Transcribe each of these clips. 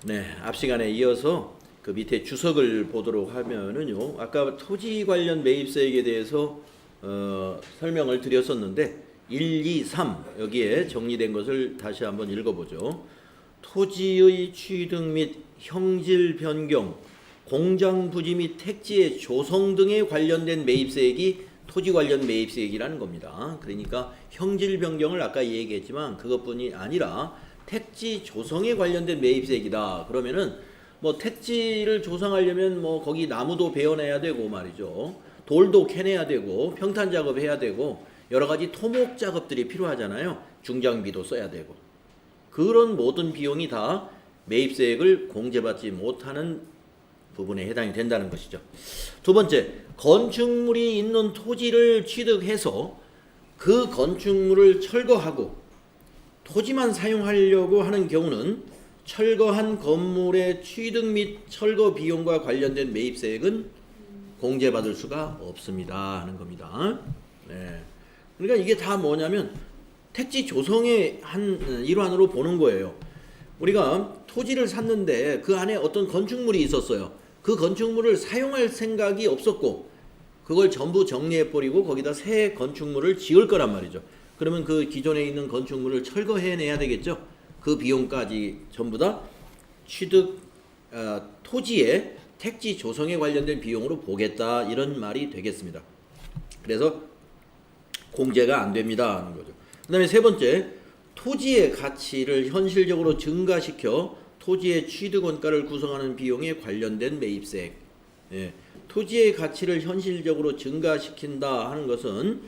네, 앞 시간에 이어서 그 밑에 주석을 보도록 하면은요. 아까 토지 관련 매입세액에 대해서 설명을 드렸었는데 1, 2, 3 여기에 정리된 것을 다시 한번 읽어보죠. 토지의 취득 및 형질 변경, 공장 부지 및 택지의 조성 등에 관련된 매입세액이 토지 관련 매입세액이라는 겁니다. 그러니까 형질 변경을 아까 얘기했지만 그것뿐이 아니라 택지 조성에 관련된 매입세액이다. 그러면은 뭐 택지를 조성하려면 뭐 거기 나무도 베어내야 되고 말이죠. 돌도 캐내야 되고 평탄 작업해야 되고 여러 가지 토목 작업들이 필요하잖아요. 중장비도 써야 되고. 그런 모든 비용이 다 매입세액을 공제받지 못하는 부분에 해당이 된다는 것이죠. 두 번째, 건축물이 있는 토지를 취득해서 그 건축물을 철거하고 토지만 사용하려고 하는 경우는 철거한 건물의 취득 및 철거 비용과 관련된 매입세액은 공제받을 수가 없습니다 하는 겁니다. 네. 그러니까 이게 다 뭐냐면 택지 조성의 한 일환으로 보는 거예요. 우리가 토지를 샀는데 그 안에 어떤 건축물이 있었어요. 그 건축물을 사용할 생각이 없었고 그걸 전부 정리해버리고 거기다 새 건축물을 지을 거란 말이죠. 그러면 그 기존에 있는 건축물을 철거해내야 되겠죠. 그 비용까지 전부 다 취득 토지의 택지 조성에 관련된 비용으로 보겠다 이런 말이 되겠습니다. 그래서 공제가 안 됩니다 하는 거죠. 그 다음에 세 번째, 토지의 가치를 현실적으로 증가시켜 토지의 취득 원가를 구성하는 비용에 관련된 매입세액. 예, 토지의 가치를 현실적으로 증가시킨다 하는 것은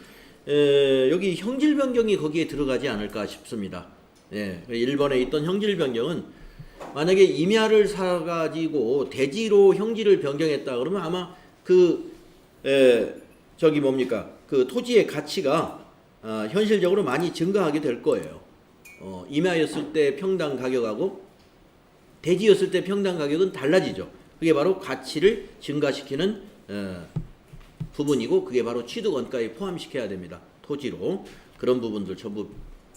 여기 형질 변경이 거기에 들어가지 않을까 싶습니다. 예, 1번에 있던 형질 변경은 만약에 임야를 사가지고 대지로 형질을 변경했다 그러면 아마 그 저기 뭡니까 그 토지의 가치가 현실적으로 많이 증가하게 될 거예요. 임야였을 때 평당 가격하고 대지였을 때 평당 가격은 달라지죠. 그게 바로 가치를 증가시키는 부분이고 그게 바로 취득 원가에 포함시켜야 됩니다. 토지로. 그런 부분들 전부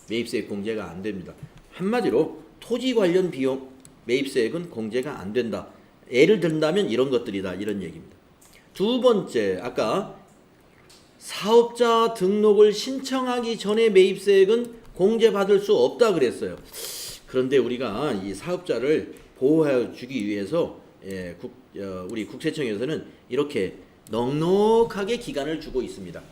매입세액 공제가 안 됩니다. 한마디로 토지 관련 비용 매입세액은 공제가 안 된다. 예를 든다면 이런 것들이다. 이런 얘기입니다. 두 번째, 아까 사업자 등록을 신청하기 전에 매입세액은 공제받을 수 없다 그랬어요. 그런데 우리가 이 사업자를 보호해 주기 위해서 우리 국세청에서는 이렇게 넉넉하게 기간을 주고 있습니다.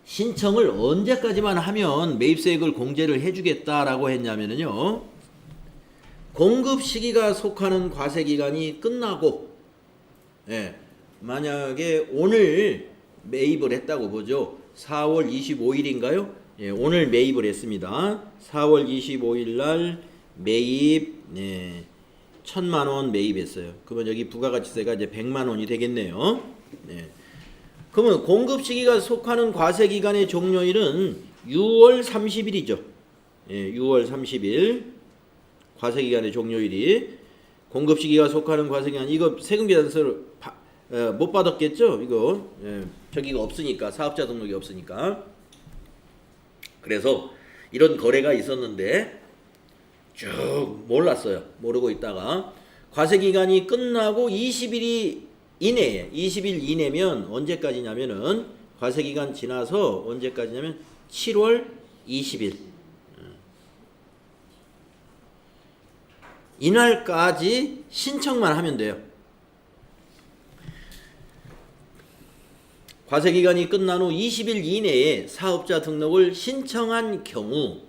신청을 언제까지만 하면 매입세액을 공제를 해주겠다라고 했냐면요. 공급 시기가 속하는 과세기간이 끝나고 만약에 오늘 매입을 했다고 보죠. 4월 25일인가요? 오늘 매입을 했습니다. 4월 25일 날 매입 1,000만 원 매입했어요. 그러면 여기 부가가치세가 이제 100만 원이 되겠네요. 그러면 공급 시기가 속하는 과세기간의 종료일은 6월 30일이죠. 6월 30일 과세기간의 종료일이 공급 시기가 속하는 과세기간 이거 세금계산서를 못 받았겠죠? 이거 저기가 없으니까 사업자 등록이 없으니까 그래서 이런 거래가 있었는데 쭉 몰랐어요. 모르고 있다가 과세기간이 끝나고 20일 이내면 언제까지냐면은 과세기간 지나서 언제까지냐면 7월 20일 이날까지 신청만 하면 돼요. 과세기간이 끝난 후 20일 이내에 사업자 등록을 신청한 경우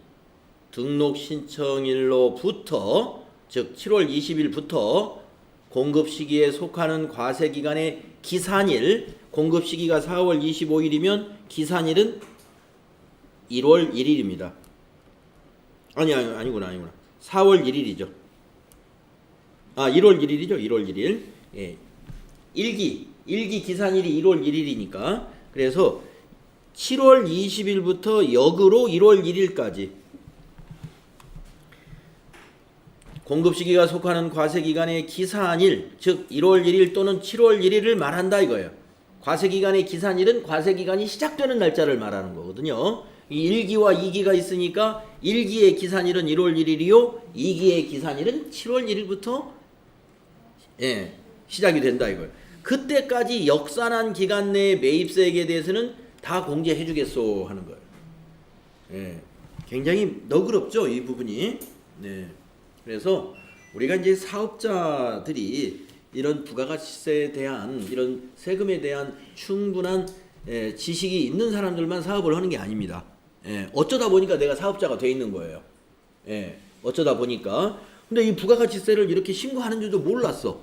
등록 신청일로부터 즉 7월 20일부터 공급 시기에 속하는 과세기간의 기산일 공급 시기가 4월 25일이면 기산일은 1월 1일입니다. 아니구나. 4월 1일이죠. 1월 1일이죠. 1월 1일. 일기 기산일이 1월 1일이니까 그래서 7월 20일부터 역으로 1월 1일까지 공급 시기가 속하는 과세기간의 기산일 즉 1월 1일 또는 7월 1일을 말한다 이거예요. 과세기간의 기산일은 과세기간이 시작되는 날짜를 말하는 거거든요. 이 1기와 2기가 있으니까 1기의 기산일은 1월 1일이요. 2기의 기산일은 7월 1일부터 시작이 된다 이거예요. 그때까지 역산한 기간 내에 매입세액에 대해서는 다 공제해 주겠소 하는 거예요. 굉장히 너그럽죠, 이 부분이. 그래서 우리가 이제 사업자들이 이런 부가가치세에 대한 이런 세금에 대한 충분한 지식이 있는 사람들만 사업을 하는 게 아닙니다. 어쩌다 보니까 내가 사업자가 돼 있는 거예요. 어쩌다 보니까. 근데 이 부가가치세를 이렇게 신고하는 줄도 몰랐어.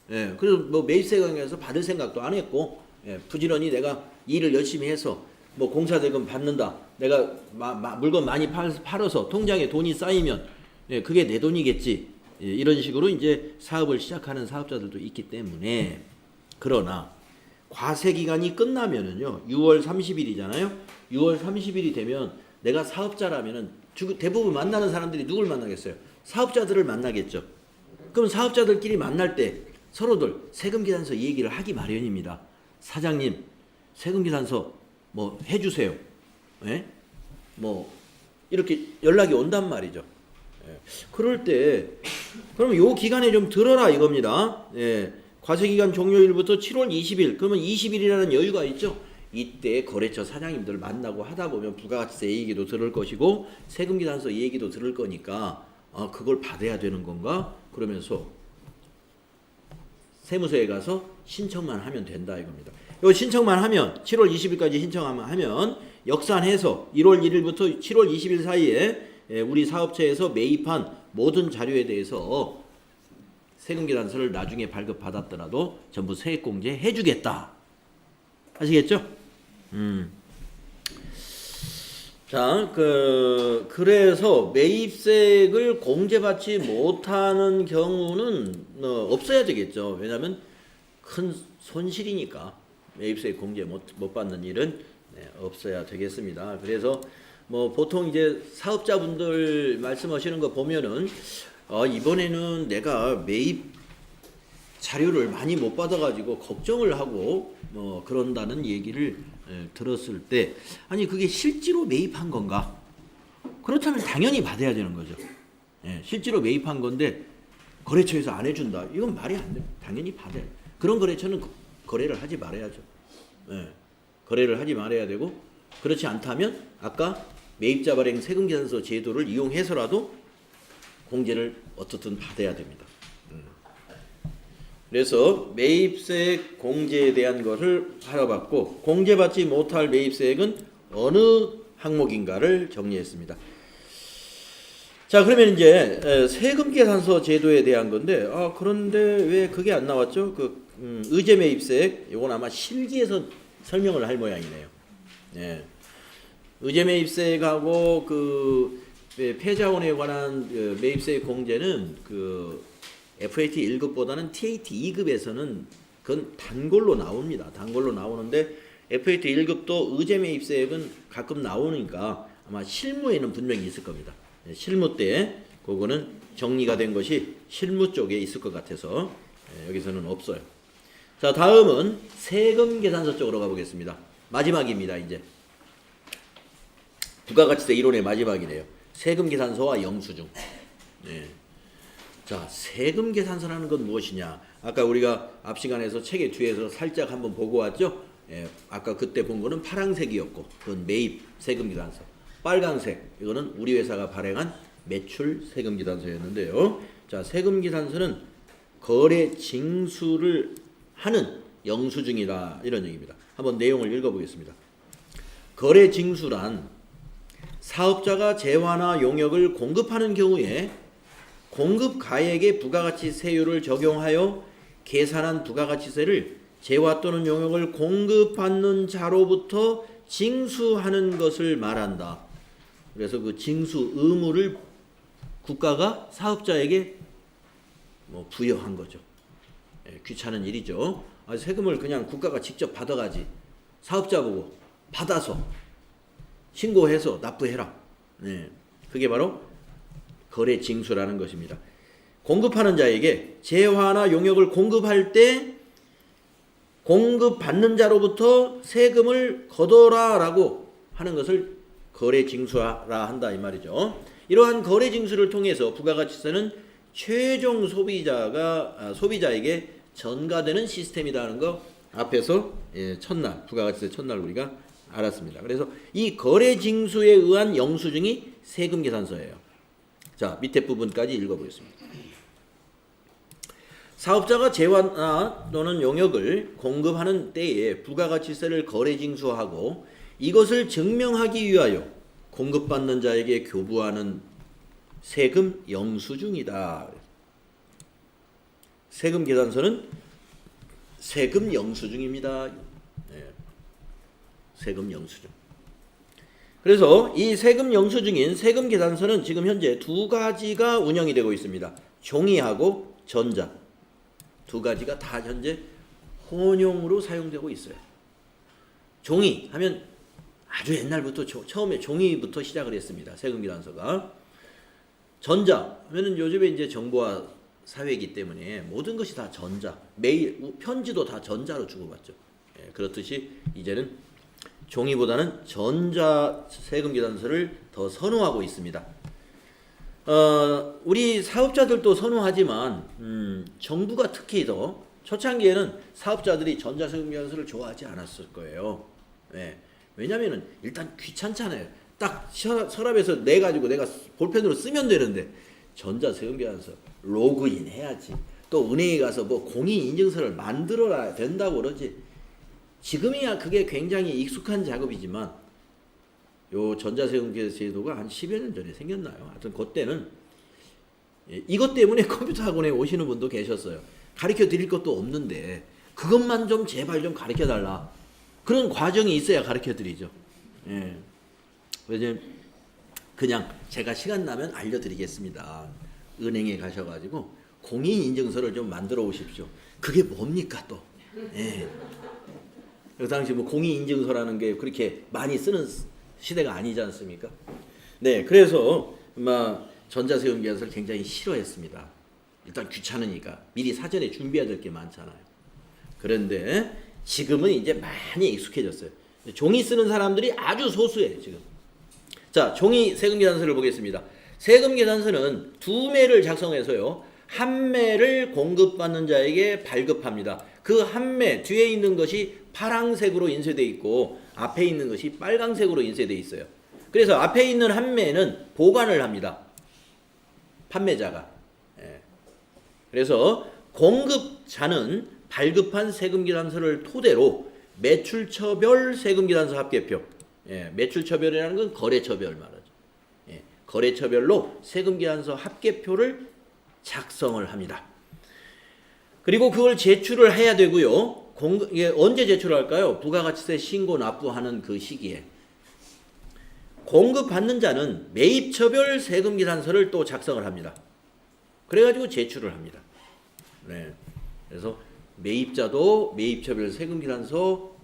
그래서 뭐 매입세 강에서 받을 생각도 안 했고, 부지런히 내가 일을 열심히 해서 뭐 공사대금 받는다. 내가 물건 많이 팔아서 통장에 돈이 쌓이면 그게 내 돈이겠지. 이런 식으로 이제 사업을 시작하는 사업자들도 있기 때문에. 그러나 과세 기간이 끝나면은요, 6월 30일이잖아요. 6월 30일이 되면 내가 사업자라면은 대부분 만나는 사람들이 누굴 만나겠어요? 사업자들을 만나겠죠. 그럼 사업자들끼리 만날 때 서로들 세금계산서 이 얘기를 하기 마련입니다. 사장님, 세금계산서 뭐 해주세요. 뭐 이렇게 연락이 온단 말이죠. 그럴 때 그러면 요 기간에 좀 들어라 이겁니다. 과세기간 종료일부터 7월 20일, 그러면 20일이라는 여유가 있죠. 이때 거래처 사장님들 만나고 하다 보면 부가가치세 얘기도 들을 것이고 세금계산서 얘기도 들을 거니까 그걸 받아야 되는 건가? 그러면서 세무서에 가서 신청만 하면 된다 이겁니다. 요 신청만 하면 7월 20일까지 신청하면 역산해서 1월 1일부터 7월 20일 사이에 우리 사업체에서 매입한 모든 자료에 대해서 세금계산서를 나중에 발급받았더라도 전부 세액공제 해주겠다. 아시겠죠? 자, 그래서 매입세액을 공제받지 못하는 경우는 없어야 되겠죠. 왜냐하면 큰 손실이니까 매입세액 공제 못 받는 일은 없어야 되겠습니다. 그래서 뭐 보통 이제 사업자분들 말씀하시는 거 보면은 이번에는 내가 매입 자료를 많이 못 받아가지고 걱정을 하고 뭐 그런다는 얘기를 들었을 때, 아니 그게 실제로 매입한 건가? 그렇다면 당연히 받아야 되는 거죠. 실제로 매입한 건데 거래처에서 안 해준다. 이건 말이 안 돼. 당연히 받아야 돼. 그런 거래처는 거래를 하지 말아야죠. 거래를 하지 말아야 되고, 그렇지 않다면 아까 매입자 발행 세금계산서 제도를 이용해서라도 공제를 어떻든 받아야 됩니다. 그래서 매입세액 공제에 대한 것을 알아봤고, 공제받지 못할 매입세액은 어느 항목인가를 정리했습니다. 자, 그러면 이제 세금계산서 제도에 대한 건데, 그런데 왜 그게 안 나왔죠? 의제매입세액, 이건 아마 실기에서 설명을 할 모양이네요. 의제매입세액하고 폐자원에 관한 매입세액 공제는 FAT 1급보다는 TAT 2급에서는 그건 단골로 나옵니다. 단골로 나오는데 FAT 1급도 의제매입세액은 가끔 나오니까 아마 실무에는 분명히 있을 겁니다. 실무 때 그거는 정리가 된 것이 실무 쪽에 있을 것 같아서 여기서는 없어요. 자, 다음은 세금계산서 쪽으로 가보겠습니다. 마지막입니다. 이제 부가가치세 이론의 마지막이네요. 세금계산서와 영수증. 자, 세금계산서라는 건 무엇이냐? 아까 우리가 앞 시간에서 책의 뒤에서 살짝 한번 보고 왔죠? 아까 그때 본 거는 파란색이었고, 그건 매입 세금계산서. 빨간색, 이거는 우리 회사가 발행한 매출 세금계산서였는데요. 자, 세금계산서는 거래 징수를 하는 영수증이다, 이런 얘기입니다. 한번 내용을 읽어보겠습니다. 거래 징수란 사업자가 재화나 용역을 공급하는 경우에 공급가액의 부가가치세율을 적용하여 계산한 부가가치세를 재화 또는 용역을 공급받는 자로부터 징수하는 것을 말한다. 그래서 그 징수 의무를 국가가 사업자에게 부여한 거죠. 귀찮은 일이죠. 세금을 그냥 국가가 직접 받아가지. 사업자 보고 받아서 신고해서 납부해라. 그게 바로 거래 징수라는 것입니다. 공급하는 자에게 재화나 용역을 공급할 때 공급받는 자로부터 세금을 거둬라라고 하는 것을 거래 징수라 한다 이 말이죠. 이러한 거래 징수를 통해서 부가가치세는 최종 소비자에게 전가되는 시스템이라는 거 앞에서 첫날 부가가치세 첫날 우리가 알았습니다. 그래서 이 거래 징수에 의한 영수증이 세금 계산서예요. 자, 밑에 부분까지 읽어보겠습니다. 사업자가 재화나 또는 용역을 공급하는 때에 부가가치세를 거래 징수하고 이것을 증명하기 위하여 공급받는 자에게 교부하는 세금 영수증이다. 세금 계산서는 세금 영수증입니다. 세금 영수증. 그래서 이 세금 영수증인 세금 계산서는 지금 현재 두 가지가 운영이 되고 있습니다. 종이하고 전자. 두 가지가 다 현재 혼용으로 사용되고 있어요. 종이 하면 아주 옛날부터 처음에 종이부터 시작을 했습니다. 세금 계산서가. 전자 하면은 요즘에 이제 정보화 사회이기 때문에 모든 것이 다 전자. 메일, 편지도 다 전자로 주고받죠. 그렇듯이 이제는 종이보다는 전자 세금 계산서를 더 선호하고 있습니다. 우리 사업자들도 선호하지만 정부가 특히 더 초창기에는 사업자들이 전자세금 계산서를 좋아하지 않았을 거예요. 왜냐면은 일단 귀찮잖아요. 딱 서랍에서 내가지고 내가 볼펜으로 쓰면 되는데 전자세금 계산서 로그인 해야지. 또 은행에 가서 뭐 공인인증서를 만들어야 된다고 그러지. 지금이야 그게 굉장히 익숙한 작업이지만 요 전자세금 제도가 한 10여 년 전에 생겼나요? 하여튼 그때는 이것 때문에 컴퓨터 학원에 오시는 분도 계셨어요. 가르쳐 드릴 것도 없는데 그것만 좀 제발 좀 가르쳐 달라. 그런 과정이 있어야 가르쳐 드리죠. 왜냐면 그냥 제가 시간 나면 알려드리겠습니다. 은행에 가셔가지고 공인인증서를 좀 만들어 오십시오. 그게 뭡니까 또? 그 당시 뭐 공인인증서라는 게 그렇게 많이 쓰는 시대가 아니지 않습니까? 네, 그래서 전자세금 계산서를 굉장히 싫어했습니다. 일단 귀찮으니까 미리 사전에 준비해야 될 게 많잖아요. 그런데 지금은 이제 많이 익숙해졌어요. 종이 쓰는 사람들이 아주 소수예요 지금. 자, 종이 세금 계산서를 보겠습니다. 세금 계산서는 두 매를 작성해서요. 한 매를 공급받는 자에게 발급합니다. 그 한 매 뒤에 있는 것이 파란색으로 인쇄되어 있고 앞에 있는 것이 빨간색으로 인쇄되어 있어요. 그래서 앞에 있는 한 매는 보관을 합니다. 판매자가. 그래서 공급자는 발급한 세금 계산서를 토대로 매출처별 세금 계산서 합계표. 매출처별이라는 건 거래처별 말하죠. 거래처별로 세금 계산서 합계표를 작성을 합니다. 그리고 그걸 제출을 해야 되고요. 언제 제출할까요? 부가가치세 신고 납부하는 그 시기에. 공급받는 자는 매입처별 세금 계산서를 또 작성을 합니다. 그래가지고 제출을 합니다. 그래서 매입자도 매입처별 세금 계산서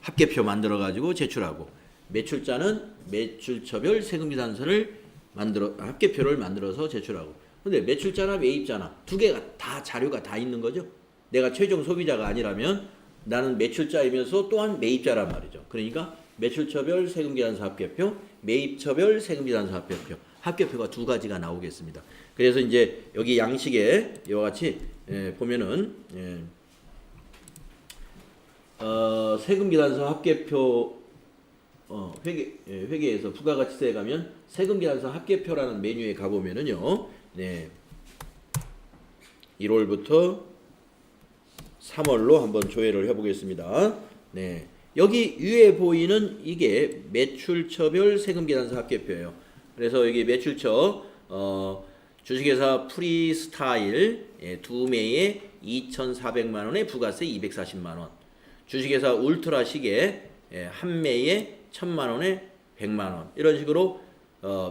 합계표 만들어가지고 제출하고, 매출자는 매출처별 세금 계산서를 합계표를 만들어서 제출하고. 근데 매출자나 매입자나 두 개가 다 자료가 다 있는 거죠. 내가 최종 소비자가 아니라면 나는 매출자이면서 또한 매입자란 말이죠. 그러니까 매출처별 세금 계산서 합계표, 매입처별 세금 계산서 합계표, 합계표가 두 가지가 나오겠습니다. 그래서 이제 여기 양식에 이와 같이 보면은 세금 계산서 합계표 회계에서 부가가치세에 가면 세금 계산서 합계표라는 메뉴에 가보면은요. 1월부터 3월로 한번 조회를 해보겠습니다. 여기 위에 보이는 이게 매출처별 세금 계산서 합계표예요. 그래서 여기 매출처 주식회사 프리스타일 두 매에 2,400만 원에 부가세 240만 원. 주식회사 울트라 시계 한 매에 1,000만 원에 100만 원. 이런 식으로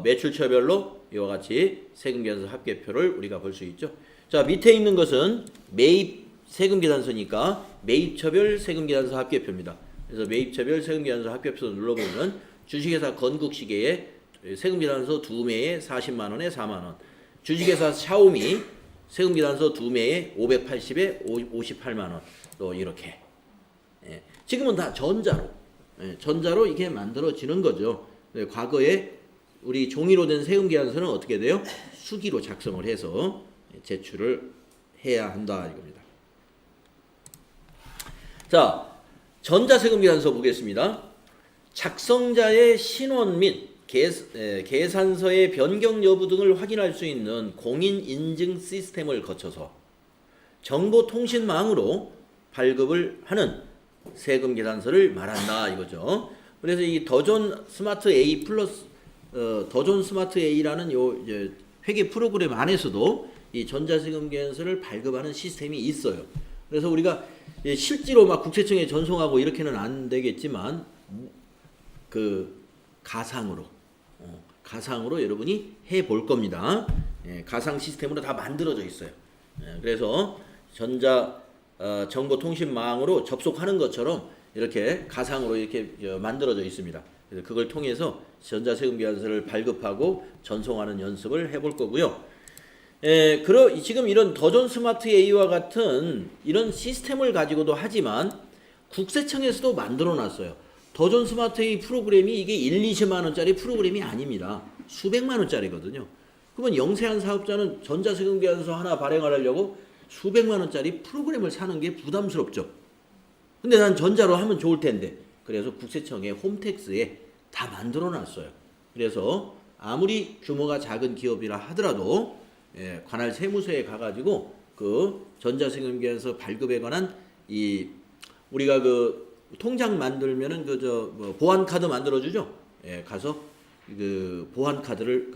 매출처별로 이와 같이 세금 계산서 합계표를 우리가 볼 수 있죠. 자, 밑에 있는 것은 매입 세금 계산서니까 매입처별 세금 계산서 합계표입니다. 그래서 매입처별 세금 계산서 합계표 눌러보면 주식회사 건국시계에 세금 계산서 두 매에 40만 원에 4만 원. 주식회사 샤오미 세금 계산서 두 매에 580에 58만 원. 또 이렇게. 지금은 다 전자로 이게 만들어지는 거죠. 과거에 우리 종이로 된 세금계산서는 어떻게 돼요? 수기로 작성을 해서 제출을 해야 한다 이겁니다. 자, 전자세금계산서 보겠습니다. 작성자의 신원 및 계산서의 변경 여부 등을 확인할 수 있는 공인인증 시스템을 거쳐서 정보통신망으로 발급을 하는 세금계산서를 말한다 이거죠. 그래서 이 더존 스마트 A 플러스 더존 스마트 A라는 요 이제 회계 프로그램 안에서도 이 전자세금계산서를 발급하는 시스템이 있어요. 그래서 우리가 실제로 막 국세청에 전송하고 이렇게는 안 되겠지만 그 가상으로 여러분이 해 볼 겁니다. 가상 시스템으로 다 만들어져 있어요. 그래서 정보통신망으로 접속하는 것처럼 이렇게 가상으로 이렇게 만들어져 있습니다. 그래서 그걸 통해서 전자세금계산서를 발급하고 전송하는 연습을 해볼 거고요. 지금 이런 더존 스마트 A와 같은 이런 시스템을 가지고도 하지만 국세청에서도 만들어 놨어요. 더존 스마트 A 프로그램이 이게 1, 20만 원짜리 프로그램이 아닙니다. 수백만 원짜리거든요. 그러면 영세한 사업자는 전자세금계산서 하나 발행하려고 수백만 원짜리 프로그램을 사는 게 부담스럽죠. 근데 난 전자로 하면 좋을 텐데. 그래서 국세청의 홈택스에 다 만들어 놨어요. 그래서 아무리 규모가 작은 기업이라 하더라도 관할 세무서에 가가지고 그 전자세금계산서 발급에 관한 우리가 그 통장 만들면은 보안카드 만들어주죠. 가서 그 보안카드를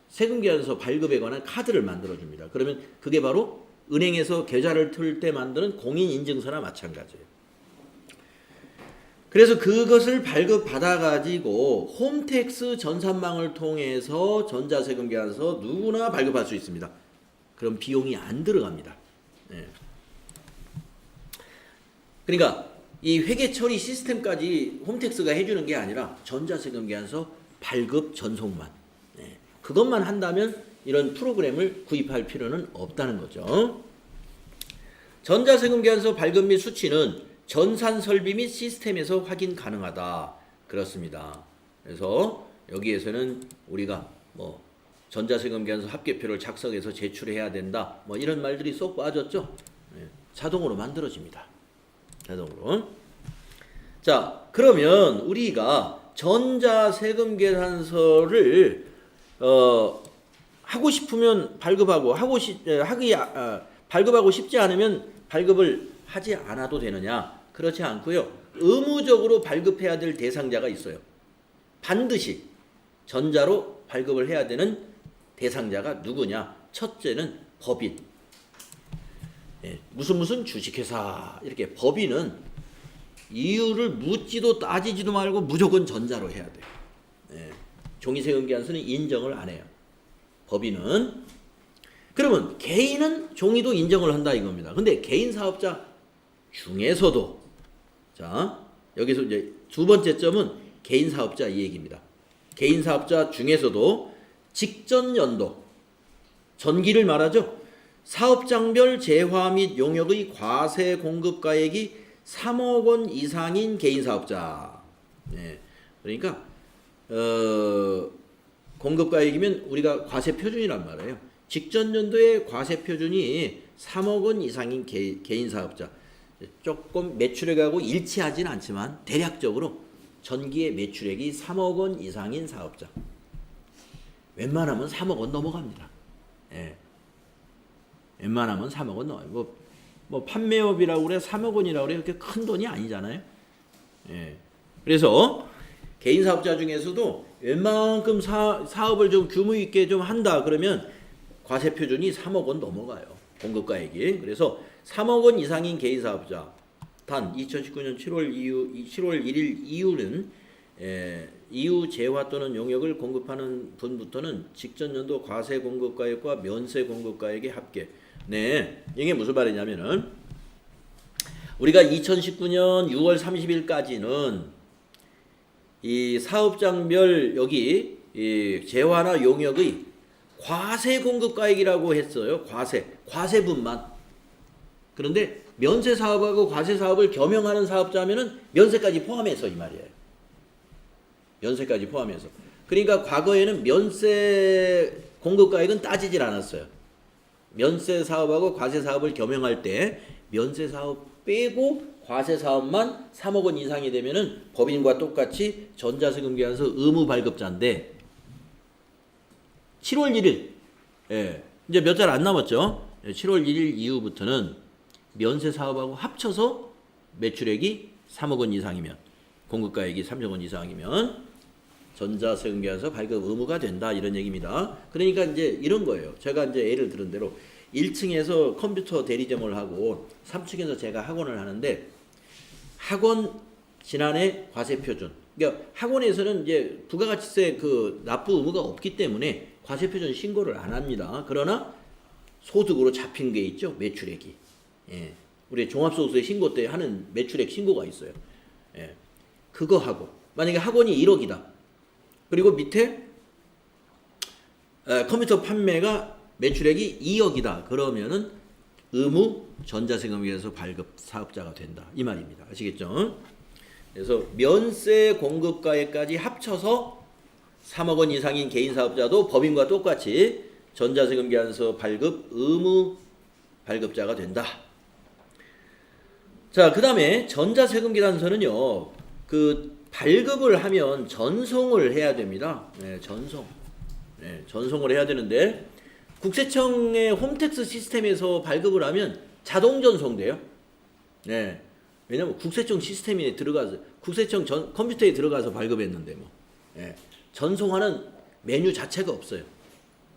세금계산서 발급에 관한 카드를 만들어줍니다. 그러면 그게 바로 은행에서 계좌를 틀 때 만드는 공인인증서나 마찬가지예요. 그래서 그것을 발급받아가지고 홈택스 전산망을 통해서 전자세금계산서 누구나 발급할 수 있습니다. 그럼 비용이 안 들어갑니다. 그러니까 이 회계 처리 시스템까지 홈택스가 해주는 게 아니라 전자세금계산서 발급 전송만 그것만 한다면 이런 프로그램을 구입할 필요는 없다는 거죠. 전자세금계산서 발급 및 수치는 전산설비 및 시스템에서 확인 가능하다. 그렇습니다. 그래서 여기에서는 우리가 전자세금계산서 합계표를 작성해서 제출해야 된다. 이런 말들이 쏙 빠졌죠. 자동으로 만들어집니다. 자동으로. 자, 그러면 우리가 전자세금계산서를 하고 싶으면 발급하고 발급하고 싶지 않으면 발급을 하지 않아도 되느냐? 그렇지 않고요. 의무적으로 발급해야 될 대상자가 있어요. 반드시 전자로 발급을 해야 되는 대상자가 누구냐? 첫째는 법인. 무슨 주식회사 이렇게 법인은 이유를 묻지도 따지지도 말고 무조건 전자로 해야 돼요. 종이세금계산서는 인정을 안 해요. 법인은. 그러면 개인은 종이도 인정을 한다 이겁니다. 근데 개인 사업자 중에서도 자 여기서 이제 두 번째 점은 개인 사업자 이 얘기입니다. 개인 사업자 중에서도 직전 연도 전기를 말하죠. 사업장별 재화 및 용역의 과세 공급가액이 3억 원 이상인 개인 사업자. 그러니까 공급가액이면 우리가 과세 표준이란 말이에요. 직전 연도의 과세 표준이 3억 원 이상인 개인 사업자. 조금 매출액하고 일치하진 않지만 대략적으로 전기의 매출액이 3억 원 이상인 사업자. 웬만하면 3억 원 넘어갑니다. 웬만하면 3억 원 넘어요. 판매업이라고 그래 3억 원이라고 그래 그렇게 큰 돈이 아니잖아요. 그래서 개인 사업자 중에서도 웬만큼 사업을 좀 규모 있게 좀 한다 그러면 과세 표준이 3억 원 넘어가요. 공급가액이. 그래서 3억 원 이상인 개인 사업자 단 2019년 7월 1일 이후는 이후 재화 또는 용역을 공급하는 분부터는 직전 연도 과세 공급가액과 면세 공급가액의 합계. 이게 무슨 말이냐면은 우리가 2019년 6월 30일까지는 이 사업장별 여기 이 재화나 용역의 과세 공급가액이라고 했어요. 과세분만. 그런데 면세 사업하고 과세 사업을 겸용하는 사업자면은 면세까지 포함해서 이 말이에요. 면세까지 포함해서. 그러니까 과거에는 면세 공급가액은 따지질 않았어요. 면세 사업하고 과세 사업을 겸용할 때 면세 사업 빼고 과세 사업만 3억 원 이상이 되면은 법인과 똑같이 전자세금 계산서 의무 발급자인데 7월 1일 이제 몇 달 안 남았죠. 7월 1일 이후부터는 면세 사업하고 합쳐서 매출액이 3억 원 이상이면 공급가액이 3억 원 이상이면 전자세금 계산서 발급 의무가 된다 이런 얘기입니다. 그러니까 이제 이런 거예요. 제가 이제 예를 들은 대로 1층에서 컴퓨터 대리점을 하고 3층에서 제가 학원을 하는데 학원 지난해 과세 표준. 그러니까 학원에서는 이제 부가가치세 그 납부 의무가 없기 때문에 과세 표준 신고를 안 합니다. 그러나 소득으로 잡힌 게 있죠. 매출액이. 예. 우리 종합소득세 신고 때 하는 매출액 신고가 있어요. 예. 그거 하고 만약에 학원이 1억이다. 그리고 밑에 컴퓨터 판매가 매출액이 2억이다. 그러면은 의무 전자세금에서 발급 사업자가 된다. 이 말입니다. 아시겠죠? 그래서 면세 공급가액까지 합쳐서 3억 원 이상인 개인 사업자도 법인과 똑같이 전자세금 계산서 발급 의무 발급자가 된다. 자, 그 다음에 전자세금 계산서는요, 그 발급을 하면 전송을 해야 됩니다. 네, 전송. 네, 전송을 해야 되는데, 국세청의 홈택스 시스템에서 발급을 하면 자동 전송돼요. 네. 왜냐면 국세청 시스템에 들어가서, 국세청 컴퓨터에 들어가서 발급했는데, 뭐. 네. 전송하는 메뉴 자체가 없어요.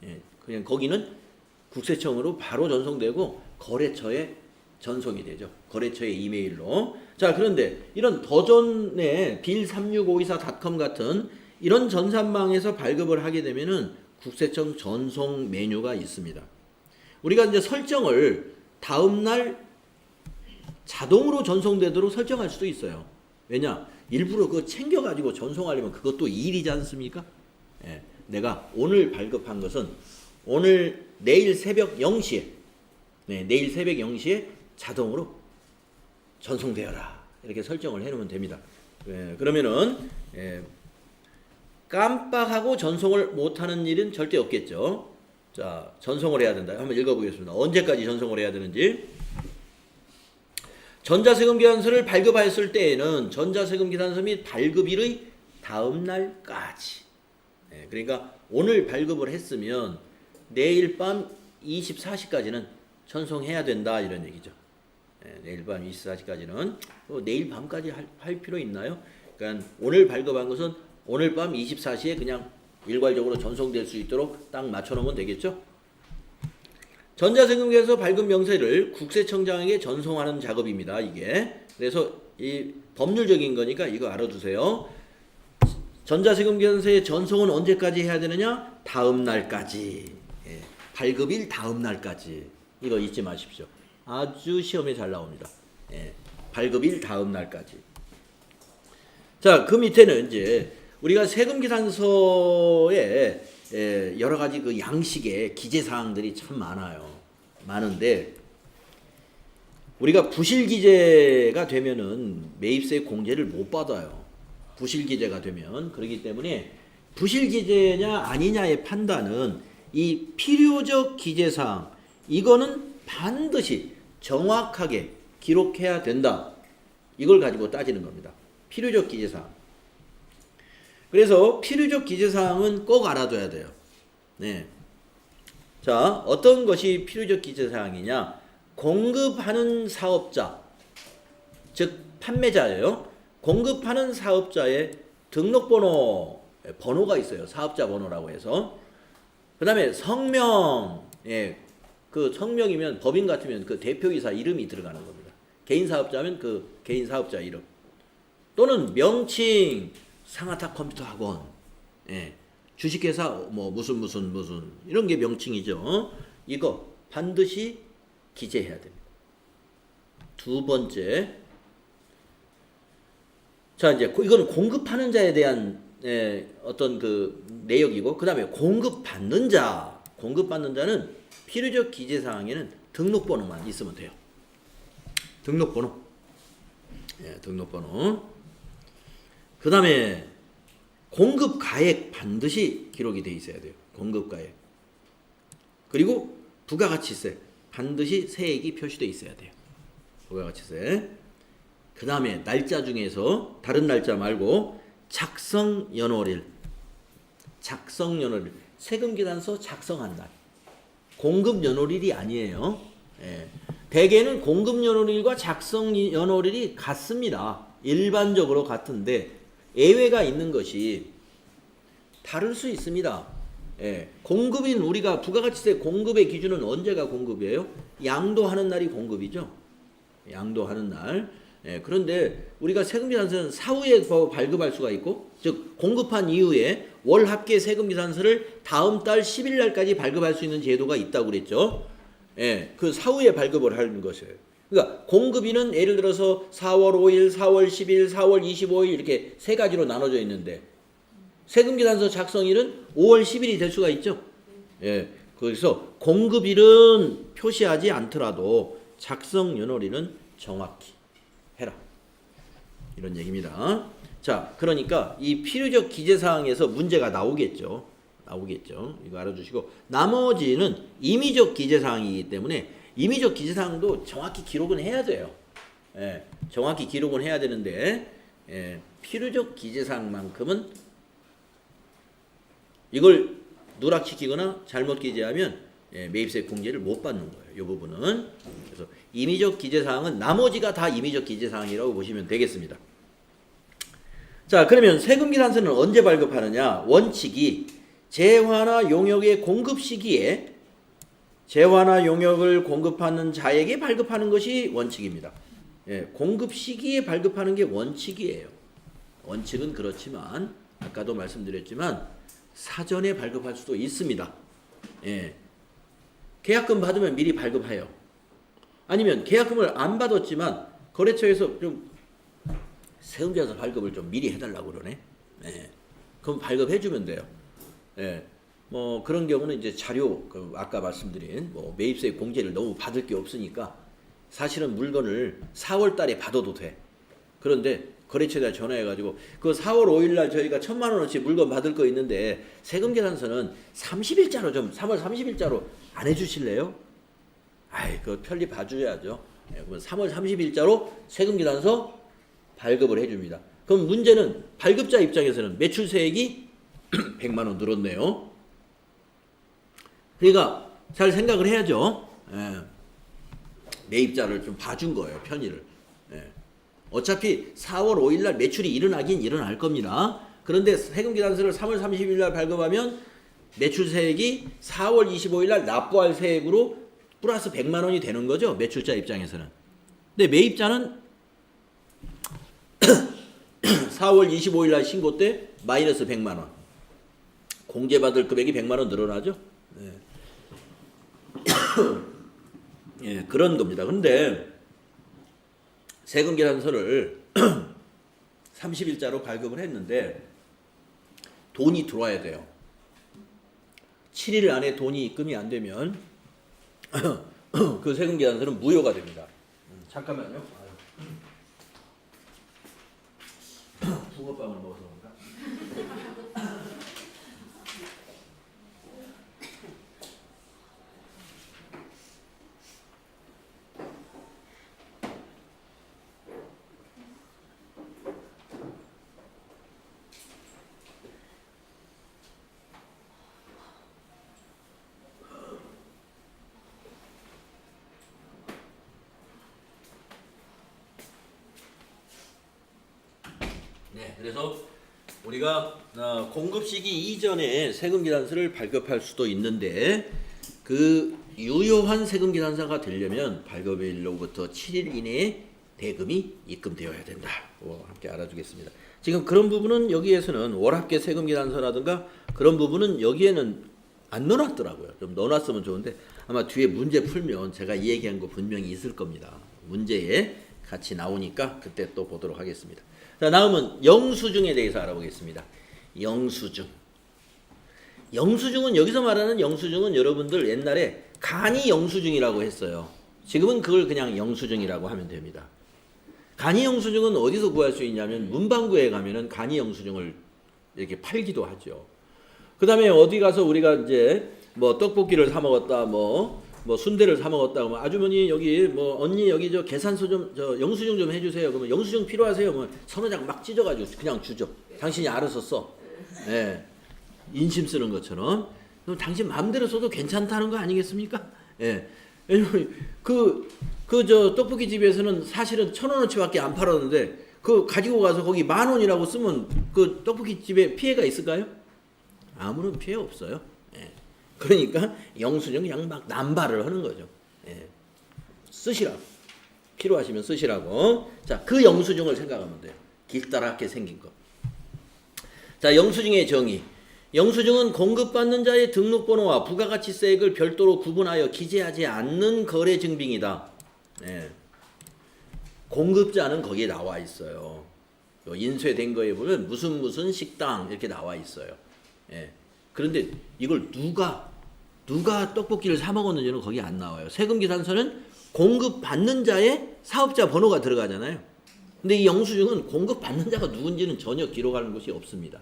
네. 그냥 거기는 국세청으로 바로 전송되고, 거래처에 전송이 되죠. 거래처의 이메일로. 자, 그런데 이런 더전의 빌36524.com 같은 이런 전산망에서 발급을 하게 되면은 국세청 전송 메뉴가 있습니다. 우리가 이제 설정을 다음날 자동으로 전송되도록 설정할 수도 있어요. 왜냐? 일부러 그거 챙겨가지고 전송하려면 그것도 일이지 않습니까? 예, 내가 오늘 발급한 것은 내일 새벽 0시에, 내일 새벽 0시에 자동으로 전송되어라. 이렇게 설정을 해놓으면 됩니다. 그러면은, 깜빡하고 전송을 못하는 일은 절대 없겠죠. 자, 전송을 해야 된다. 한번 읽어보겠습니다. 언제까지 전송을 해야 되는지. 전자세금 계산서를 발급하였을 때에는 전자세금 계산서 및 발급일의 다음 날까지. 그러니까 오늘 발급을 했으면 내일 밤 24시까지는 전송해야 된다 이런 얘기죠. 내일 밤 24시까지는 내일 밤까지 할 필요 있나요? 그러니까 오늘 발급한 것은 오늘 밤 24시에 그냥 일괄적으로 전송될 수 있도록 딱 맞춰놓으면 되겠죠? 전자세금 계산서 발급 명세를 국세청장에게 전송하는 작업입니다. 이게. 그래서 이 법률적인 거니까 이거 알아두세요. 전자세금 계산서의 전송은 언제까지 해야 되느냐? 다음 날까지. 발급일 다음 날까지. 이거 잊지 마십시오. 아주 시험에 잘 나옵니다. 발급일 다음 날까지. 자, 그 밑에는 이제 우리가 세금 계산서에 여러 가지 그 양식의 기재 사항들이 참 많은데 우리가 부실 기재가 되면은 매입세 공제를 못 받아요. 부실 기재가 되면. 그렇기 때문에 부실 기재냐 아니냐의 판단은 이 필요적 기재 사항 이거는 반드시 정확하게 기록해야 된다. 이걸 가지고 따지는 겁니다. 필요적 기재 사항. 그래서 필요적 기재사항은 꼭 알아둬야 돼요. 네. 자, 어떤 것이 필요적 기재사항이냐? 공급하는 사업자, 즉 판매자예요. 공급하는 사업자의 등록번호, 번호가 있어요. 사업자 번호라고 해서. 그 다음에 성명, 그 성명이면 법인 같으면 그 대표이사 이름이 들어가는 겁니다. 개인 사업자면 그 개인 사업자 이름. 또는 명칭, 상하탑 컴퓨터 학원, 주식회사 뭐 무슨 이런 게 명칭이죠. 이거 반드시 기재해야 됩니다. 두 번째, 자 이제 이거는 공급하는 자에 대한 어떤 그 내역이고, 그 다음에 공급받는 자는 필요적 기재 사항에는 등록번호만 있으면 돼요. 등록번호. 등록번호. 그 다음에 공급 가액 반드시 기록이 돼 있어야 돼요. 공급 가액. 그리고 부가가치세 반드시 세액이 표시돼 있어야 돼요. 부가가치세. 그 다음에 날짜 중에서 다른 날짜 말고 작성연월일. 작성연월일. 세금계산서 작성한 날. 공급연월일이 아니에요. 예. 대개는 공급연월일과 작성연월일이 같습니다. 일반적으로 같은데 예외가 있는 것이 다를 수 있습니다. 예. 공급인 우리가 부가가치세 공급의 기준은 언제가 공급이에요? 양도하는 날이 공급이죠. 양도하는 날. 예. 그런데 우리가 세금계산서는 사후에 발급할 수가 있고, 즉 공급한 이후에 월 합계 세금계산서를 다음 달 10일 날까지 발급할 수 있는 제도가 있다고 그랬죠. 예. 그 사후에 발급을 하는 것이에요. 그러니까 공급일은 예를 들어서 4월 5일, 4월 10일, 4월 25일 이렇게 세 가지로 나눠져 있는데 세금계산서 작성일은 5월 10일이 될 수가 있죠. 예. 그래서 공급일은 표시하지 않더라도 작성연월일은 정확히 해라. 이런 얘기입니다. 자, 그러니까 이 필요적 기재사항에서 문제가 나오겠죠. 이거 알아주시고 나머지는 임의적 기재사항이기 때문에 임의적 기재사항도 정확히 기록은 해야 돼요. 예, 정확히 기록은 해야 되는데 필요적 기재사항만큼은 이걸 누락시키거나 잘못 기재하면 매입세 공제를 못 받는 거예요. 이 부분은. 그래서 임의적 기재사항은 나머지가 다 임의적 기재사항이라고 보시면 되겠습니다. 자, 그러면 세금계산서는 언제 발급하느냐? 원칙이 재화나 용역의 공급 시기에 재화나 용역을 공급하는 자에게 발급하는 것이 원칙입니다. 예, 공급 시기에 발급하는 게 원칙이에요. 원칙은 그렇지만 아까도 말씀드렸지만 사전에 발급할 수도 있습니다. 예, 계약금 받으면 미리 발급해요. 아니면 계약금을 안 받았지만 거래처에서 좀 세금계산서 발급을 좀 미리 해달라고 그러네. 예, 그럼 발급해주면 돼요. 예, 뭐 그런 경우는 이제 자료 아까 말씀드린 뭐 매입세 공제를 너무 받을 게 없으니까 사실은 물건을 4월 달에 받아도 돼. 그런데 거래처에다 전화해가지고 그 4월 5일 날 저희가 1,000만 원어치 물건 받을 거 있는데 세금계산서는 30일자로 좀 3월 30일자로 안 해주실래요? 아이, 그 편리 봐줘야죠. 예, 그러면 3월 30일자로 세금계산서 발급을 해줍니다. 그럼 문제는 발급자 입장에서는 매출세액이 100만 원 늘었네요. 그러니까 잘 생각을 해야죠. 예. 매입자를 좀 봐준 거예요. 편의를. 예. 어차피 4월 5일 날 매출이 일어나긴 일어날 겁니다. 그런데 세금계산서를 3월 30일 날 발급하면 매출세액이 4월 25일 날 납부할 세액으로 플러스 100만 원이 되는 거죠. 매출자 입장에서는. 근데 매입자는 4월 25일 날 신고 때 마이너스 100만 원. 공제받을 금액이 100만 원 늘어나죠. 네. 예, 그런 겁니다. 근데 세금계산서를 30일자로 발급을 했는데 돈이 들어와야 돼요. 7일 안에 돈이 입금이 안 되면 그 세금계산서는 무효가 됩니다. 잠깐만요. 붕어빵을 먹어서 그런가? 네, 그래서 우리가 공급 시기 이전에 세금계산서를 발급할 수도 있는데 그 유효한 세금계산서가 되려면 발급일로부터 7일 이내에 대금이 입금되어야 된다. 함께 알아두겠습니다. 지금 그런 부분은 여기에서는 월합계 세금계산서라든가 그런 부분은 여기에는 안 넣어놨더라고요. 좀 넣어놨으면 좋은데 아마 뒤에 문제 풀면 제가 이 얘기한 거 분명히 있을 겁니다. 문제에 같이 나오니까 그때 또 보도록 하겠습니다. 자, 다음은 영수증에 대해서 알아보겠습니다. 영수증. 영수증은 여기서 말하는 영수증은 여러분들 옛날에 간이 영수증이라고 했어요. 지금은 그걸 그냥 영수증이라고 하면 됩니다. 간이 영수증은 어디서 구할 수 있냐면 문방구에 가면은 간이 영수증을 이렇게 팔기도 하죠. 그 다음에 어디 가서 우리가 이제 뭐 떡볶이를 사 먹었다, 뭐 순대를 사 먹었다, 뭐 아주머니 여기 뭐 언니 여기 저 계산서 좀 저 영수증 좀 해주세요. 그러면 영수증 필요하세요? 뭐 서너 장 막 찢어가지고 그냥 주죠. 당신이 알아서 써. 예. 인심 쓰는 것처럼. 그럼 당신 마음대로 써도 괜찮다는 거 아니겠습니까? 예. 왜냐면 저 떡볶이 집에서는 사실은 1,000원어치밖에 안 팔았는데 그 가지고 가서 거기 10,000원이라고 쓰면 그 떡볶이 집에 피해가 있을까요? 아무런 피해 없어요. 예. 그러니까 영수증 그냥 막 남발을 하는 거죠. 예. 쓰시라고. 필요하시면 쓰시라고. 자, 그 영수증을 생각하면 돼요. 길다랗게 생긴 거. 자, 영수증의 정의. 영수증은 공급받는 자의 등록번호와 부가가치세액을 별도로 구분하여 기재하지 않는 거래 증빙이다. 예. 공급자는 거기에 나와 있어요. 인쇄된 거에 보면 무슨 식당 이렇게 나와 있어요. 예. 그런데 이걸 누가 떡볶이를 사 먹었는지는 거기 안 나와요. 세금계산서는 공급받는 자의 사업자 번호가 들어가잖아요. 근데 이 영수증은 공급받는 자가 누군지는 전혀 기록하는 것이 없습니다.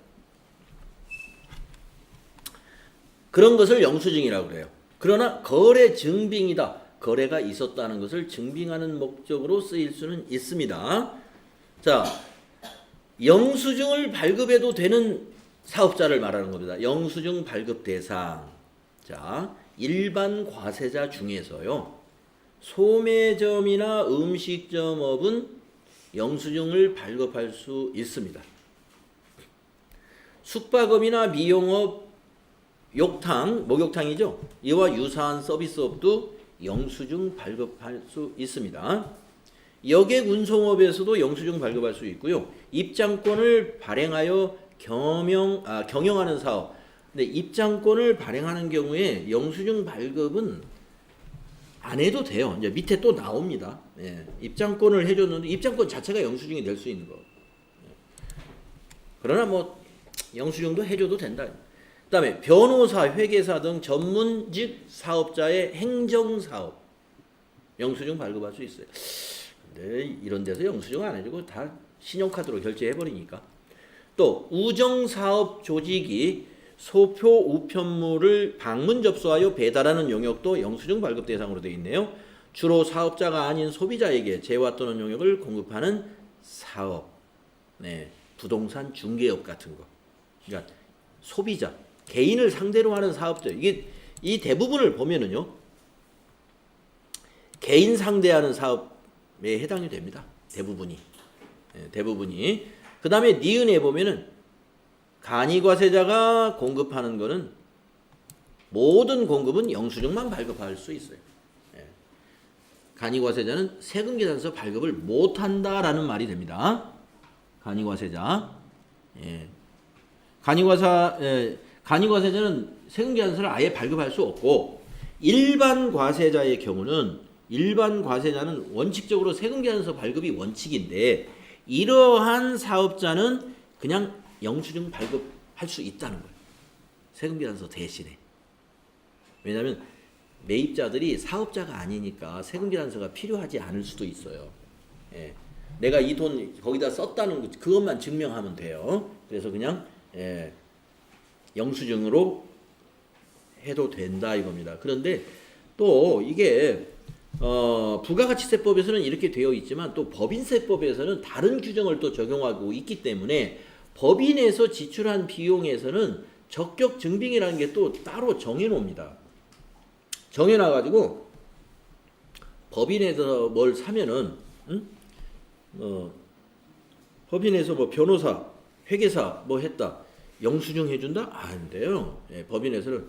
그런 것을 영수증이라고 그래요. 그러나 거래 증빙이다. 거래가 있었다는 것을 증빙하는 목적으로 쓰일 수는 있습니다. 자, 영수증을 발급해도 되는 사업자를 말하는 겁니다. 영수증 발급 대상. 자, 일반 과세자 중에서요. 소매점이나 음식점업은 영수증을 발급할 수 있습니다. 숙박업이나 미용업, 욕탕, 목욕탕이죠. 이와 유사한 서비스업도 영수증 발급할 수 있습니다. 여객 운송업에서도 영수증 발급할 수 있고요. 입장권을 발행하여 경영하는 사업. 근데 입장권을 발행하는 경우에 영수증 발급은 안 해도 돼요. 이제 밑에 또 나옵니다. 예, 입장권을 해줬는데 입장권 자체가 영수증이 될 수 있는 거. 그러나 뭐 영수증도 해줘도 된다. 그 다음에 변호사, 회계사 등 전문직 사업자의 행정사업 영수증 발급할 수 있어요. 근데 이런 데서 영수증 안 해주고 다 신용카드로 결제해버리니까. 또 우정사업 조직이 소표 우편물을 방문 접수하여 배달하는 영역도 영수증 발급 대상으로 되어 있네요. 주로 사업자가 아닌 소비자에게 재화 또는 용역을 공급하는 사업, 네, 부동산 중개업 같은 거. 그러니까 소비자, 개인을 상대로 하는 사업들. 이게 이 대부분을 보면은요, 개인 상대하는 사업에 해당이 됩니다. 대부분이. 네, 대부분이. 그 다음에 니은에 보면은 간이과세자가 공급하는 거는 모든 공급은 영수증만 발급할 수 있어요. 예. 간이과세자는 세금계산서 발급을 못한다라는 말이 됩니다. 간이과세자. 예. 간이과세자는 세금계산서를 아예 발급할 수 없고, 일반 과세자의 경우는 일반 과세자는 원칙적으로 세금계산서 발급이 원칙인데, 이러한 사업자는 그냥 영수증 발급할 수 있다는 거예요. 세금계산서 대신에. 왜냐하면 매입자들이 사업자가 아니니까 세금계산서가 필요하지 않을 수도 있어요. 예. 내가 이 돈 거기다 썼다는 것, 그것만 증명하면 돼요. 그래서 그냥 영수증으로 해도 된다 이겁니다. 그런데 또 이게 부가가치세법에서는 이렇게 되어 있지만 또 법인세법에서는 다른 규정을 또 적용하고 있기 때문에 법인에서 지출한 비용에서는 적격 증빙이라는 게 또 따로 정해놓습니다. 정해놔가지고 법인에서 뭘 사면은 법인에서 뭐 변호사, 회계사 뭐 했다, 영수증 해준다? 안 돼요. 예, 법인에서는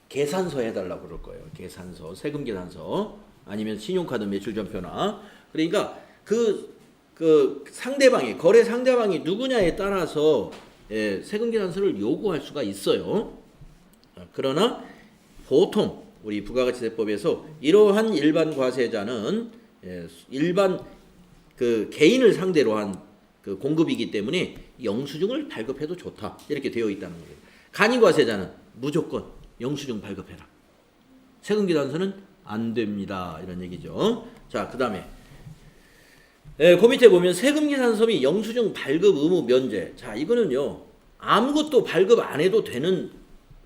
계산서 해달라고 그럴 거예요. 계산서, 세금계산서, 아니면 신용카드 매출전표나. 그러니까 그 상대방이, 거래 상대방이 누구냐에 따라서 세금계산서를 요구할 수가 있어요. 그러나 보통 우리 부가가치세법에서 이러한 일반 과세자는 일반 개인을 상대로 한 공급이기 때문에 영수증을 발급해도 좋다, 이렇게 되어 있다는 거예요. 간이과세자는 무조건 영수증 발급해라. 세금계산서는 안 됩니다, 이런 얘기죠. 자, 그 다음에 그 밑에 보면 세금계산서 및 영수증 발급 의무 면제. 자, 이거는요, 아무것도 발급 안 해도 되는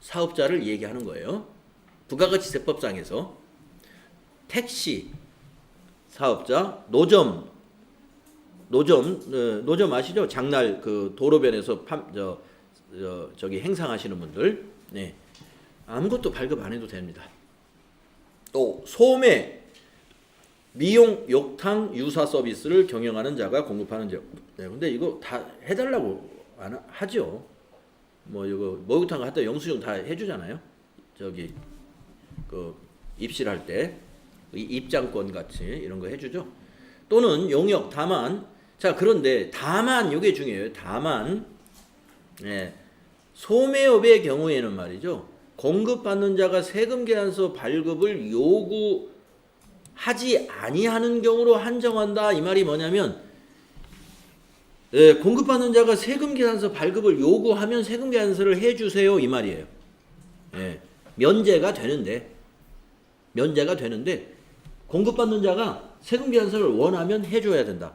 사업자를 얘기하는 거예요. 부가가치세법상에서 택시 사업자, 노점 아시죠? 장날 그 도로변에서 저기 행상하시는 분들, 네, 아무것도 발급 안 해도 됩니다. 또 소매, 미용, 욕탕, 유사 서비스를 경영하는 자가 공급하는 자. 네, 근데 이거 다 해달라고 안 하죠. 뭐 이거 목욕탕 갔다 영수증 다 해주잖아요. 저기 그 입실할 때 입장권 같이 이런 거 해주죠. 또는 용역, 다만. 자, 그런데 다만 이게 중요해요. 다만 소매업의 경우에는 말이죠. 공급받는 자가 세금 계산서 발급을 요구하지 아니하는 경우로 한정한다. 이 말이 뭐냐면 공급받는 자가 세금 계산서 발급을 요구하면 세금 계산서를 해주세요. 이 말이에요. 면제가 되는데 공급받는 자가 세금 계산서를 원하면 해줘야 된다.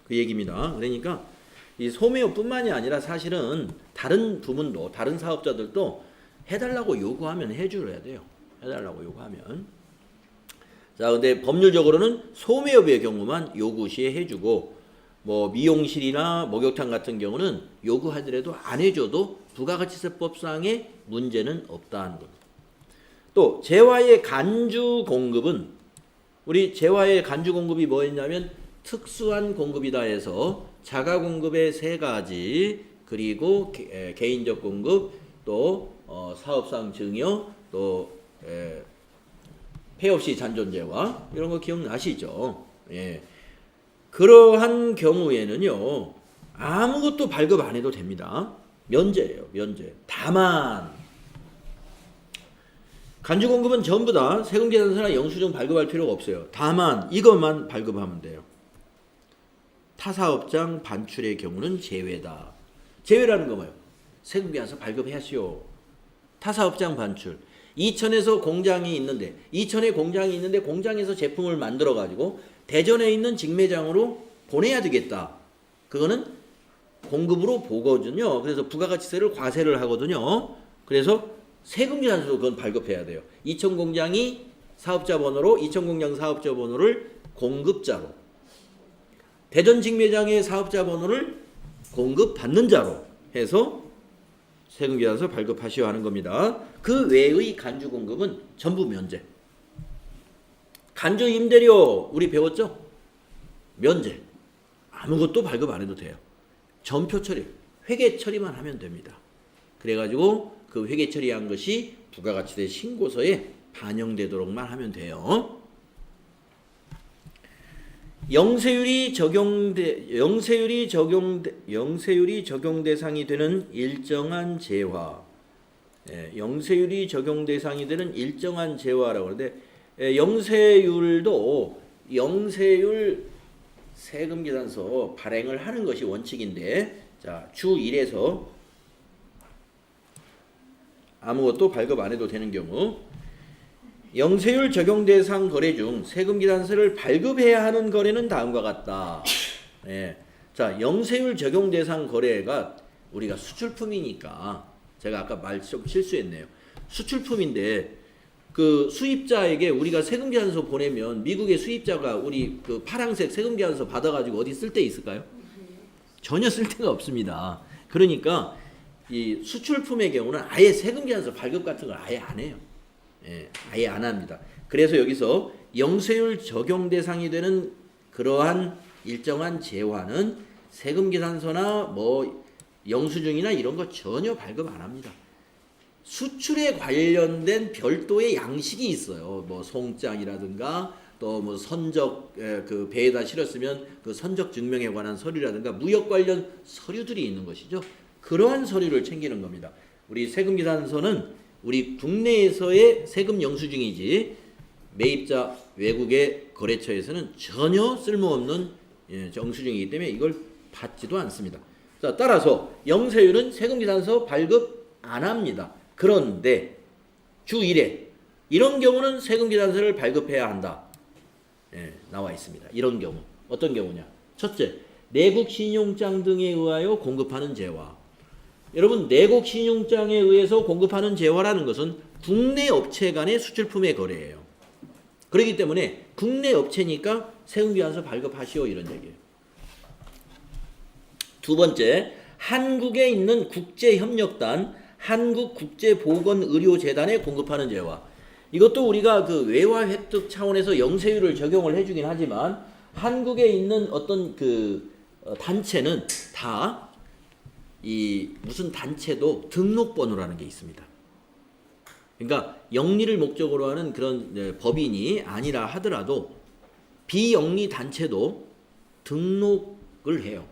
그 얘기입니다. 그러니까 이 소매업뿐만이 아니라 사실은 다른 부문도 다른 사업자들도 해달라고 요구하면 해줘야 돼요. 해달라고 요구하면. 자, 근데 법률적으로는 소매업의 경우만 요구 시에 해주고 뭐 미용실이나 목욕탕 같은 경우는 요구하더라도 안 해줘도 부가가치세법상의 문제는 없다는 겁니다. 또 재화의 간주 공급은 우리 재화의 간주 공급이 뭐였냐면 특수한 공급이다 해서 자가 공급의 3가지 그리고 개인적 공급 또 사업상 증여 또 폐업시 잔존재화 이런 거 기억나시죠? 예. 그러한 경우에는요 아무것도 발급 안 해도 됩니다. 면제예요. 면제. 다만 간주 공급은 전부 다 세금 계산서나 영수증 발급할 필요가 없어요. 다만 이것만 발급하면 돼요. 타사업장 반출의 경우는 제외다. 제외라는 거 뭐예요? 세금 계산서 발급하시오. 타사업장 반출. 이천에서 공장이 있는데 공장에서 제품을 만들어 가지고 대전에 있는 직매장으로 보내야 되겠다. 그거는 공급으로 보거든요. 그래서 부가가치세를 과세를 하거든요. 그래서 세금 계산서도 그건 발급해야 돼요. 이천공장 사업자 번호를 공급자로, 대전 직매장의 사업자 번호를 공급받는 자로 해서 세금 계산서 발급하시오 하는 겁니다. 그 외의 간주 공급은 전부 면제. 간주 임대료 우리 배웠죠? 면제. 아무것도 발급 안 해도 돼요. 전표 처리, 회계 처리만 하면 됩니다. 그래가지고 그 회계 처리한 것이 부가가치세 신고서에 반영되도록만 하면 돼요. 영세율이 적용 대상이 되는 일정한 재화. 영세율이 적용 대상이 되는 일정한 재화라고 하는데 영세율 세금 계산서 발행을 하는 것이 원칙인데 자, 주 1에서 아무것도 발급 안 해도 되는 경우 영세율 적용 대상 거래 중 세금 계산서를 발급해야 하는 거래는 다음과 같다. 자, 영세율 적용 대상 거래가 우리가 수출품이니까 제가 아까 말 좀 실수했네요. 수출품인데 그 수입자에게 우리가 세금 계산서 보내면 미국의 수입자가 우리 그 파란색 세금 계산서 받아가지고 어디 쓸 데 있을까요? 전혀 쓸 데가 없습니다. 그러니까 이 수출품의 경우는 아예 세금 계산서 발급 같은 걸 아예 안 해요. 아예 안 합니다. 그래서 여기서 영세율 적용 대상이 되는 그러한 일정한 재화는 세금 계산서나 뭐 영수증이나 이런 거 전혀 발급 안 합니다. 수출에 관련된 별도의 양식이 있어요. 뭐 송장이라든가 또 뭐 선적 그 배에다 실었으면 그 선적 증명에 관한 서류라든가 무역 관련 서류들이 있는 것이죠. 그러한 서류를 챙기는 겁니다. 우리 세금 계산서는 우리 국내에서의 세금 영수증이지 매입자 외국의 거래처에서는 전혀 쓸모없는 영수증이기 때문에 이걸 받지도 않습니다. 자, 따라서 영세율은 세금 계산서 발급 안 합니다. 그런데 주 1회 이런 경우는 세금 계산서를 발급해야 한다. 나와 있습니다. 이런 경우 어떤 경우냐? 첫째, 내국 신용장 등에 의하여 공급하는 재화. 여러분 내국 신용장에 의해서 공급하는 재화라는 것은 국내 업체 간의 수출품의 거래예요. 그렇기 때문에 국내 업체니까 세금계산서 발급하시오 이런 얘기예요. 두 번째, 한국에 있는 국제협력단 한국국제보건의료재단에 공급하는 재화. 이것도 우리가 그 외화 획득 차원에서 영세율을 적용을 해주긴 하지만 한국에 있는 어떤 그 단체는 다 이 무슨 단체도 등록번호라는 게 있습니다. 그러니까 영리를 목적으로 하는 그런 법인이 아니라 하더라도 비영리 단체도 등록을 해요.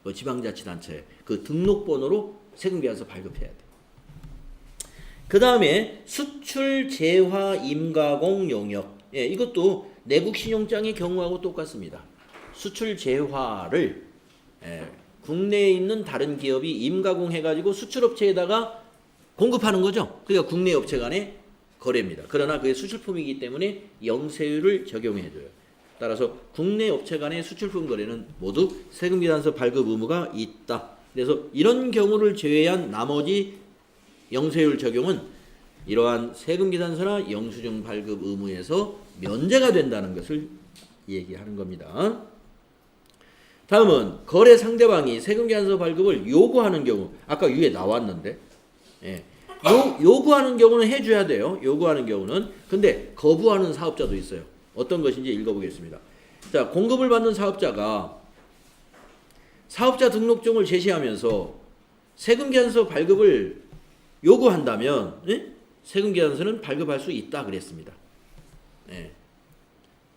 그 지방자치단체 그 등록번호로 세금계산서 발급해야 돼. 그 다음에 수출 재화 임가공 용역. 예, 이것도 내국 신용장의 경우하고 똑같습니다. 수출 재화를 국내에 있는 다른 기업이 임가공 해가지고 수출업체에다가 공급하는 거죠. 그러니까 국내 업체 간의 거래입니다. 그러나 그게 수출품이기 때문에 영세율을 적용해줘요. 따라서 국내 업체 간의 수출품 거래는 모두 세금계산서 발급 의무가 있다. 그래서 이런 경우를 제외한 나머지 영세율 적용은 이러한 세금계산서나 영수증 발급 의무에서 면제가 된다는 것을 얘기하는 겁니다. 다음은 거래 상대방이 세금계산서 발급을 요구하는 경우. 아까 위에 나왔는데 요구하는 경우는 해줘야 돼요. 요구하는 경우는. 근데 거부하는 사업자도 있어요. 어떤 것인지 읽어보겠습니다. 자, 공급을 받는 사업자가 사업자 등록증을 제시하면서 세금계산서 발급을 요구한다면 세금계산서는 발급할 수 있다 그랬습니다.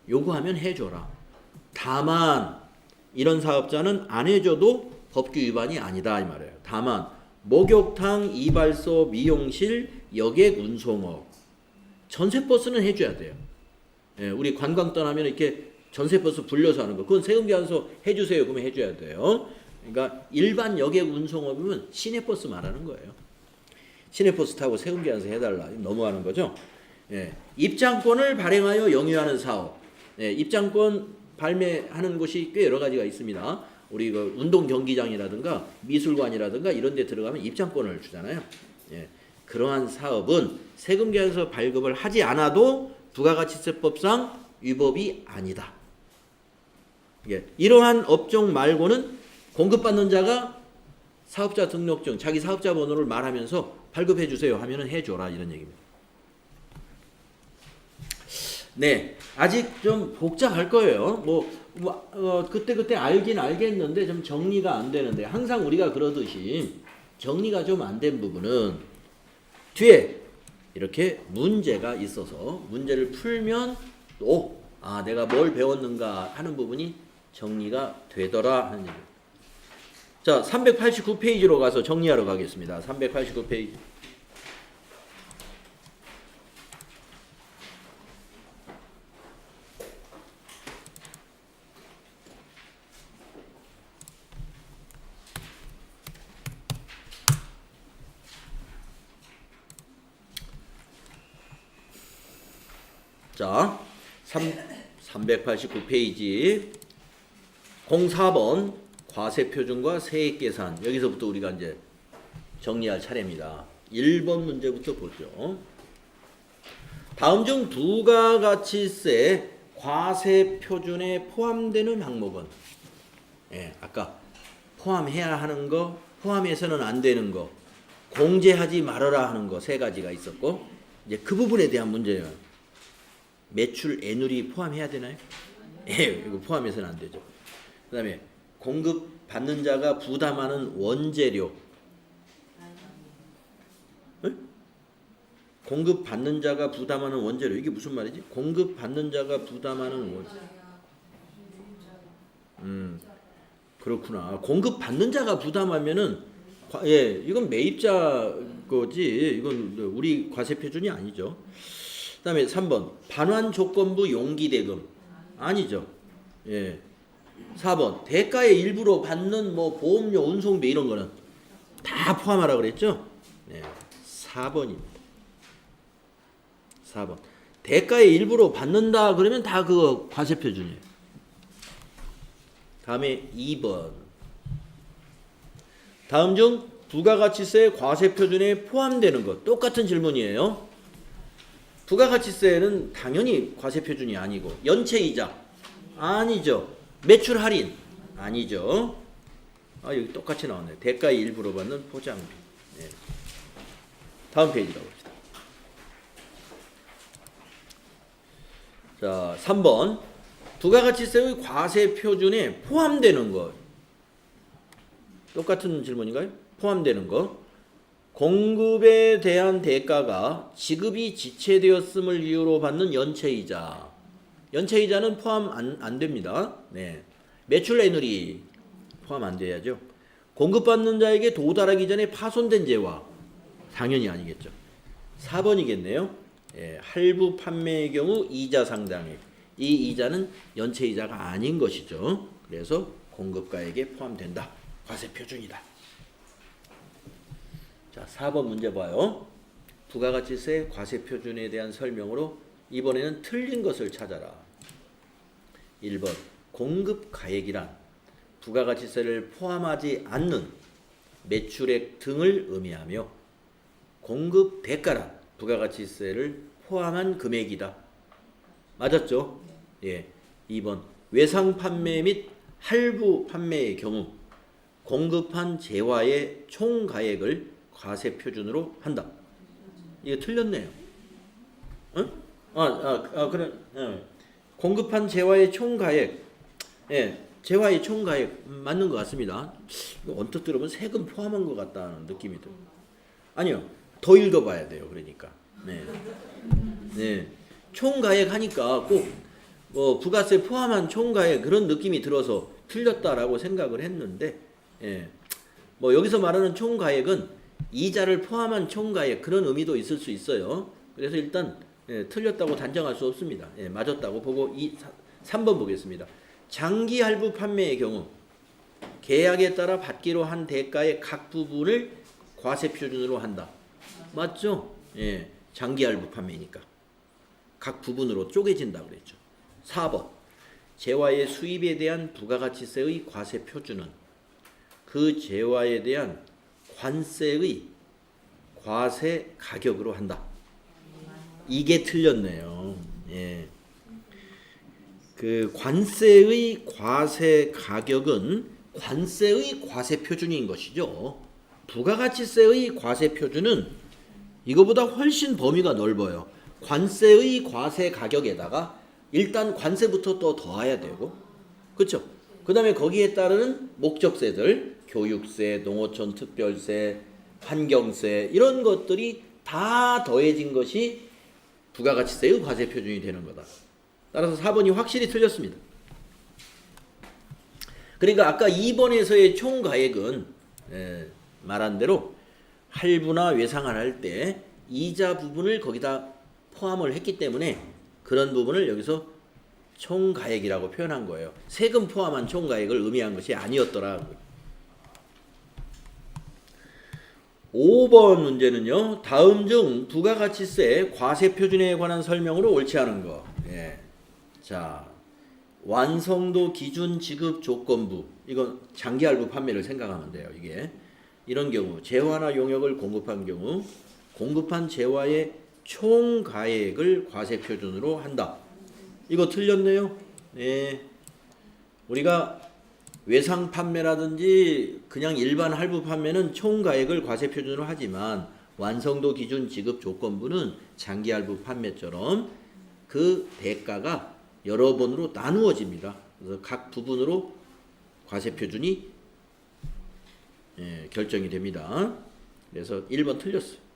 요구하면 해줘라. 다만 이런 사업자는 안 해줘도 법규 위반이 아니다 이 말이에요. 다만 목욕탕, 이발소, 미용실, 여객, 운송업, 전세버스는 해줘야 돼요. 우리 관광 떠나면 이렇게 전세버스 불려서 하는 거, 그건 세금계산서 해주세요. 그러면 해줘야 돼요. 그러니까 일반 여객 운송업이면 시내버스 말하는 거예요. 시내버스 타고 세금계산서 해달라. 넘어가는 거죠. 입장권을 발행하여 영유하는 사업. 입장권 발매하는 곳이 꽤 여러 가지가 있습니다. 우리 그 운동 경기장이라든가 미술관이라든가 이런 데 들어가면 입장권을 주잖아요. 그러한 사업은 세금계산서 발급을 하지 않아도 부가가치세법상 위법이 아니다. 이러한 업종 말고는 공급받는 자가 사업자 등록증, 자기 사업자 번호를 말하면서 발급해 주세요 하면은 해줘라 이런 얘기입니다. 네, 아직 좀 복잡할 거예요. 그때 알긴 알겠는데 좀 정리가 안 되는데, 항상 우리가 그러듯이 정리가 좀 안 된 부분은 뒤에 이렇게 문제가 있어서 문제를 풀면 또 내가 뭘 배웠는가 하는 부분이 정리가 되더라 하는 얘기입니다. 자, 389페이지로 가서 정리하러 가겠습니다. 389페이지. 자, 389페이지 04번 과세표준과 세액계산. 여기서부터 우리가 이제 정리할 차례입니다. 1번 문제부터 보죠. 다음 중 부가가치세 과세표준에 포함되는 항목은, 아까 포함해야 하는 거, 포함해서는 안 되는 거, 공제하지 말아라 하는 거 세 가지가 있었고, 이제 그 부분에 대한 문제예요. 매출 애누리 포함해야 되나요? 이거 포함해서는 안 되죠. 그 다음에 공급 받는 자가 부담하는 원재료. 공급 받는 자가 부담하는 원재료. 이게 무슨 말이지? 공급 받는 자가 부담하는 원재료. 그렇구나. 공급 받는 자가 부담하면은 이건 매입자 거지. 이건 우리 과세 표준이 아니죠. 그다음에 3번 반환 조건부 용기 대금 아니죠. 4번 대가의 일부로 받는 뭐 보험료, 운송비 이런 거는 다 포함하라 그랬죠. 4번입니다. 4번 대가의 일부로 받는다 그러면 다 그거 과세 표준이에요. 다음에 2번 다음 중 부가가치세 과세표준에 포함되는 것. 똑같은 질문이에요. 부가가치세는 당연히 과세표준이 아니고, 연체이자 아니죠. 매출 할인 아니죠. 아, 여기 똑같이 나왔네. 대가의 일부로 받는 포장비. 네. 다음 페이지 가봅시다. 자, 3번. 부가가치세의 과세표준에 포함되는 것. 똑같은 질문인가요? 포함되는 것. 공급에 대한 대가가 지급이 지체되었음을 이유로 받는 연체이자. 연체이자는 포함 안 됩니다. 네. 매출 애누리 포함 안 돼야죠. 공급받는 자에게 도달하기 전에 파손된 재화. 당연히 아니겠죠. 4번이겠네요. 예, 할부 판매의 경우 이자 상당액. 이 이자는 연체이자가 아닌 것이죠. 그래서 공급가액에 포함된다. 과세표준이다. 자, 4번 문제 봐요. 부가가치세 과세표준에 대한 설명으로 이번에는 틀린 것을 찾아라. 1번. 공급가액이란 부가가치세를 포함하지 않는 매출액 등을 의미하며 공급대가란 부가가치세를 포함한 금액이다. 맞았죠? 예. 2번. 외상 판매 및 할부 판매의 경우 공급한 재화의 총가액을 과세표준으로 한다. 이거 틀렸네요. 응? 그래. 공급한 재화의 총가액. 예. 재화의 총가액 맞는 것 같습니다. 언뜻 들으면 세금 포함한 것 같다는 느낌이 들어요. 아니요. 더 읽어봐야 돼요. 그러니까. 네. 네. 총가액 하니까 꼭 뭐 부가세 포함한 총가액 그런 느낌이 들어서 틀렸다라고 생각을 했는데, 예. 뭐 여기서 말하는 총가액은 이자를 포함한 총가액 그런 의미도 있을 수 있어요. 그래서 일단 예, 틀렸다고 단정할 수 없습니다. 예, 맞았다고 보고 3번 보겠습니다. 장기 할부 판매의 경우 계약에 따라 받기로 한 대가의 각 부분을 과세표준으로 한다. 맞죠? 예, 장기 할부 판매니까 각 부분으로 쪼개진다 그랬죠. 4번. 재화의 수입에 대한 부가가치세의 과세표준은 그 재화에 대한 관세의 과세 가격으로 한다. 이게 틀렸네요. 예. 그 관세의 과세 가격은 관세의 과세 표준인 것이죠. 부가가치세의 과세 표준은 이거보다 훨씬 범위가 넓어요. 관세의 과세 가격에다가 일단 관세부터 또 더해야 되고, 그렇죠? 그 다음에 거기에 따르는 목적세들, 교육세, 농어촌 특별세, 환경세 이런 것들이 다 더해진 것이 부가가치세의 과세 표준이 되는 거다. 따라서 4번이 확실히 틀렸습니다. 그러니까 아까 2번에서의 총가액은 말한 대로 할부나 외상을 할 때 이자 부분을 거기다 포함을 했기 때문에 그런 부분을 여기서 총가액이라고 표현한 거예요. 세금 포함한 총가액을 의미한 것이 아니었더라고요. 5번 문제는요. 다음 중 부가가치세 과세표준에 관한 설명으로 옳지 않은 거. 예. 자, 완성도 기준 지급 조건부. 이건 장기할부 판매를 생각하면 돼요. 이게 이런 경우 재화나 용역을 공급한 경우 공급한 재화의 총가액을 과세표준으로 한다. 이거 틀렸네요. 네. 우리가 외상 판매라든지 그냥 일반 할부 판매는 총가액을 과세표준으로 하지만 완성도 기준 지급 조건부는 장기 할부 판매처럼 그 대가가 여러 번으로 나누어집니다. 그래서 각 부분으로 과세표준이 결정이 됩니다. 그래서 1번 틀렸어요.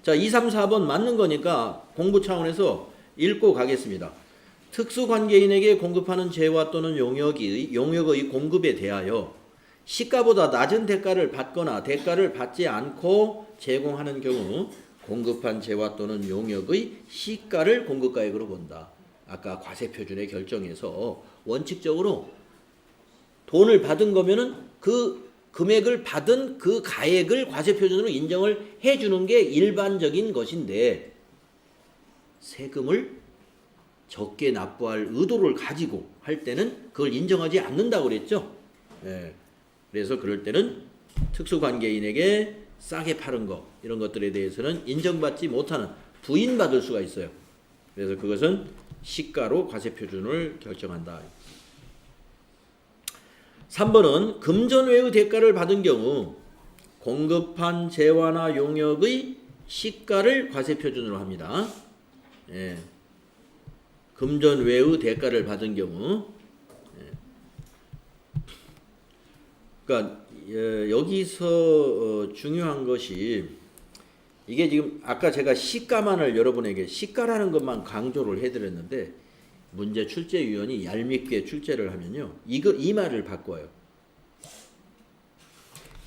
자, 2, 3, 4번 맞는 거니까 공부 차원에서 읽고 가겠습니다. 특수관계인에게 공급하는 재화 또는 용역의 공급에 대하여 시가보다 낮은 대가를 받거나 대가를 받지 않고 제공하는 경우 공급한 재화 또는 용역의 시가를 공급가액으로 본다. 아까 과세표준의 결정에서 원칙적으로 돈을 받은 거면은 그 금액을 받은 그 가액을 과세표준으로 인정을 해주는 게 일반적인 것인데 세금을 적게 납부할 의도를 가지고 할 때는 그걸 인정하지 않는다고 그랬죠. 예. 그래서 그럴 때는 특수관계인에게 싸게 파는 거 이런 것들에 대해서는 인정받지 못하는 부인받을 수가 있어요. 그래서 그것은 시가로 과세표준을 결정한다. 3번은 금전외의 대가를 받은 경우 공급한 재화나 용역의 시가를 과세표준으로 합니다. 예. 금전외의 대가를 받은 경우, 예. 그러니까 여기서 중요한 것이 이게 지금 아까 제가 시가만을 여러분에게 시가라는 것만 강조를 해드렸는데 문제 출제위원이 얄밉게 출제를 하면요, 이 말을 바꿔요.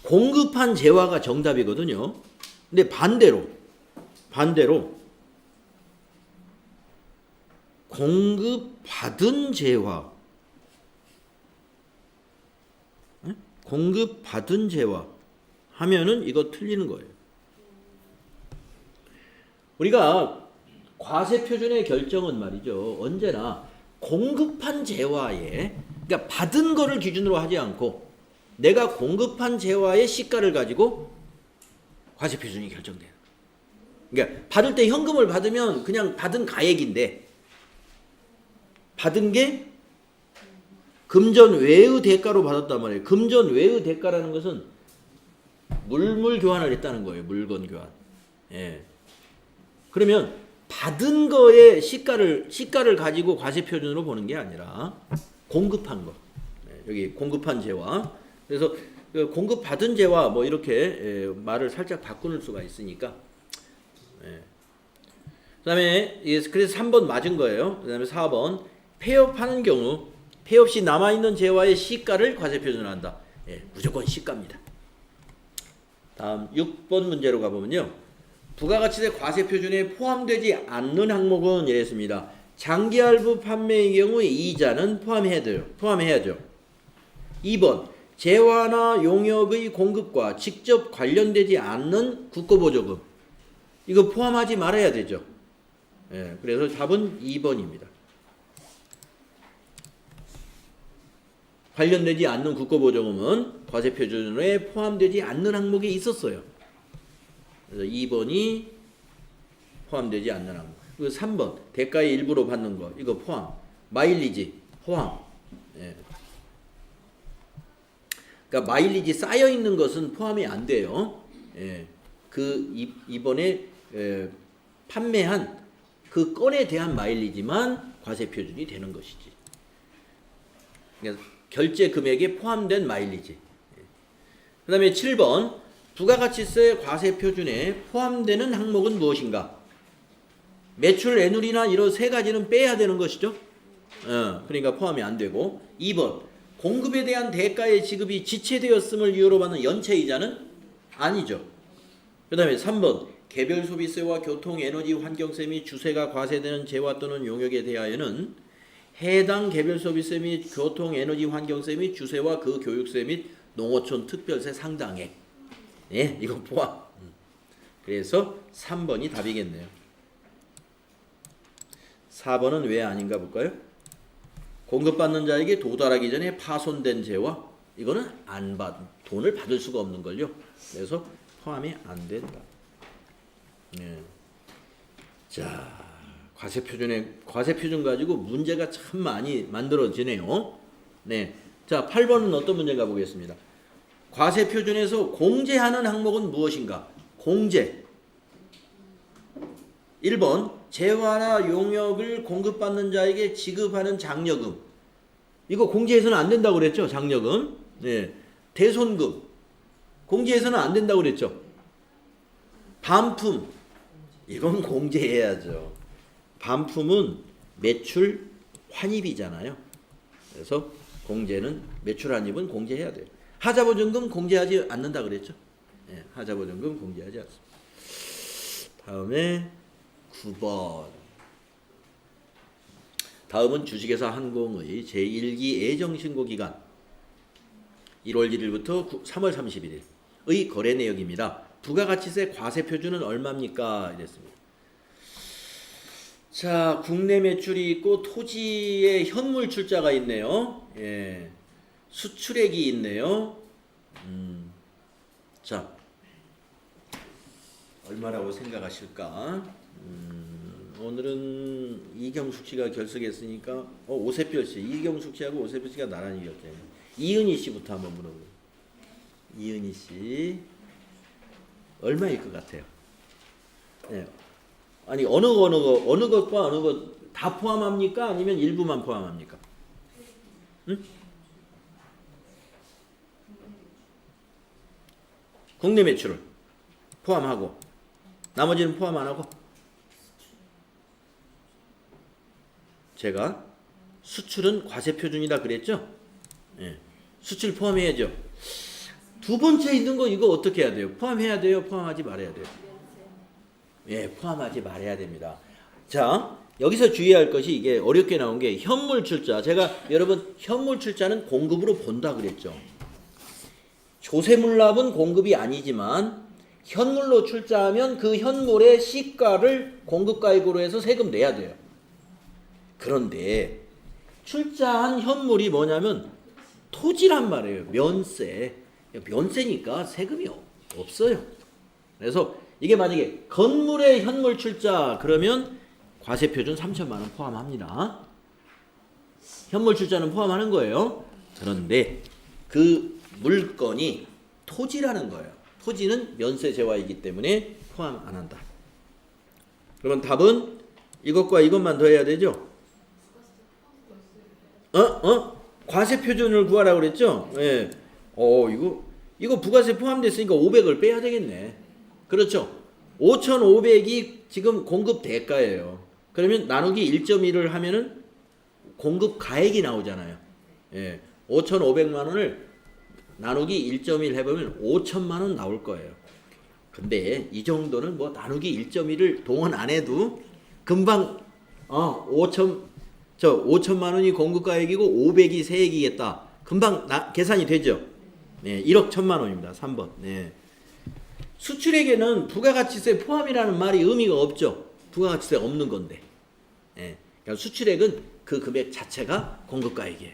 공급한 재화가 정답이거든요. 근데 반대로 공급받은 재화, 공급받은 재화 하면은 이거 틀리는 거예요. 우리가 과세표준의 결정은 말이죠, 언제나 공급한 재화에, 그러니까 받은 거를 기준으로 하지 않고 내가 공급한 재화의 시가를 가지고 과세표준이 결정돼요. 그러니까 받을 때 현금을 받으면 그냥 받은 가액인데 받은 게 금전 외의 대가로 받았단 말이에요. 금전 외의 대가라는 것은 물물 교환을 했다는 거예요. 물건 교환. 예. 그러면 받은 거의 시가를 가지고 과세표준으로 보는 게 아니라 공급한 거. 여기 공급한 재화. 그래서 공급받은 재화 뭐 이렇게 말을 살짝 바꾸는 수가 있으니까. 그다음에 그래서 3번 맞은 거예요. 그다음에 4번 폐업하는 경우 폐업 시 남아있는 재화의 시가를 과세표준으로 한다. 무조건 시가입니다. 다음 6번 문제로 가보면요. 부가가치세 과세표준에 포함되지 않는 항목은 이랬습니다. 장기할부 판매의 경우 이자는 포함해야죠. 2번 재화나 용역의 공급과 직접 관련되지 않는 국고보조금, 이거 포함하지 말아야 되죠. 그래서 답은 2번입니다. 관련되지 않는 국고보조금은 과세표준에 포함되지 않는 항목이 있었어요. 그래서 2번이 포함되지 않는 항목. 그리고 3번 대가의 일부로 받는 거, 이거 포함. 마일리지 포함. 그러니까 마일리지 쌓여 있는 것은 포함이 안 돼요. 이번에 판매한 그 건에 대한 마일리지만 과세표준이 되는 것이지. 그러니까 결제 금액에 포함된 마일리지. 그 다음에 7번 부가가치세 과세표준에 포함되는 항목은 무엇인가? 매출, 애누리나 이런 세 가지는 빼야 되는 것이죠. 그러니까 포함이 안 되고. 2번 공급에 대한 대가의 지급이 지체되었음을 이유로 받는 연체이자는 아니죠. 그 다음에 3번 개별 소비세와 교통, 에너지, 환경세 및 주세가 과세되는 재화 또는 용역에 대하여는 해당 개별 소비세 및 교통, 에너지, 환경세 및 주세와 그 교육세 및 농어촌 특별세 상당액, 이거 포함. 그래서 3번이 답이겠네요. 4번은 왜 아닌가 볼까요? 공급받는 자에게 도달하기 전에 파손된 재화, 이거는 돈을 받을 수가 없는 걸요. 그래서 포함이 안 된다. 자, 과세표준 가지고 문제가 참 많이 만들어지네요. 자, 8번은 어떤 문제인가 보겠습니다. 과세표준에서 공제하는 항목은 무엇인가? 공제. 1번 재화나 용역을 공급받는 자에게 지급하는 장려금, 이거 공제해서는 안 된다고 그랬죠. 장려금. 대손금 공제해서는 안 된다고 그랬죠. 반품, 이건 공제해야죠. 반품은 매출 환입이잖아요. 그래서 공제는 매출 환입은 공제해야 돼요. 하자보증금 공제하지 않는다 그랬죠. 하자보증금 공제하지 않습니다. 다음에 9번. 다음은 주식회사 항공의 제1기 예정신고 기간 1월 1일부터 3월 31일의 거래 내역입니다. 부가가치세 과세표준은 얼마입니까? 이랬습니다. 자, 국내 매출이 있고 토지의 현물 출자가 있네요. 수출액이 있네요. 자, 얼마라고 생각하실까? 오늘은 이경숙 씨가 결석했으니까 오세별 씨, 이경숙 씨하고 오세별 씨가 나란히 결정. 이은희 씨부터 한번 물어보세요. 이은희 씨 얼마일 것 같아요? 네. 아니 어느 것과 어느 것 다 포함합니까? 아니면 일부만 포함합니까? 응? 국내 매출을 포함하고 나머지는 포함 안 하고? 제가 수출은 과세 표준이다 그랬죠? 예. 수출 포함해야죠. 두 번째 있는 거 이거 어떻게 해야 돼요? 포함해야 돼요? 포함하지 말아야 돼요? 예, 포함하지 말아야 됩니다. 자, 여기서 주의할 것이 이게 어렵게 나온 게 현물 출자. 제가 여러분 현물 출자는 공급으로 본다 그랬죠. 조세물납은 공급이 아니지만 현물로 출자하면 그 현물의 시가를 공급가액으로 해서 세금 내야 돼요. 그런데 출자한 현물이 뭐냐면 토지란 말이에요. 면세. 면세니까 세금이 없어요. 그래서 이게 만약에 건물의 현물 출자 그러면 과세표준 3천만 원 포함합니다. 현물 출자는 포함하는 거예요. 그런데 그 물건이 토지라는 거예요. 토지는 면세 제외이기 때문에 포함 안 한다. 그러면 답은 이것과 이것만 더해야 되죠? 과세 표준을 구하라고 그랬죠? 예. 이거 부가세 포함됐으니까 500을 빼야 되겠네. 그렇죠? 5,500이 지금 공급 대가예요. 그러면 나누기 1.1을 하면은 공급 가액이 나오잖아요. 예. 5,500만 원을 나누기 1.1 해보면 5천만 원 나올 거예요. 근데 이 정도는 뭐 나누기 1.1을 동원 안 해도 금방 5천만 원이 공급가액이고 500이 세액이겠다. 금방 계산이 되죠. 네, 1억 1천만 원입니다. 3번. 네. 수출액에는 부가가치세 포함이라는 말이 의미가 없죠. 부가가치세 없는 건데. 네. 그러니까 수출액은 그 금액 자체가 공급가액이에요.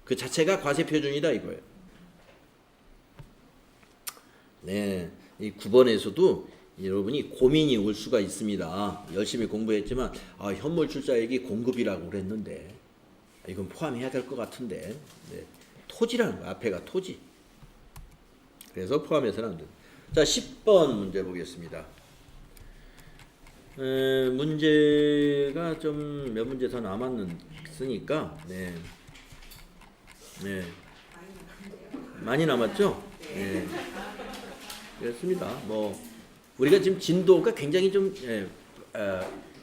그 자체가 과세표준이다 이거예요. 네, 이 9번에서도 여러분이 고민이 올 수가 있습니다. 열심히 공부했지만 현물 출자액이 공급이라고 그랬는데 이건 포함해야 될 것 같은데 네. 토지라는 거야. 앞에가 토지. 그래서 포함해서는 안 됩니다. 자, 10번 문제 보겠습니다. 문제가 좀 몇 문제 더 남았으니까 네. 많이 남았죠? 네. 그렇습니다. 뭐 우리가 지금 진도가 굉장히 좀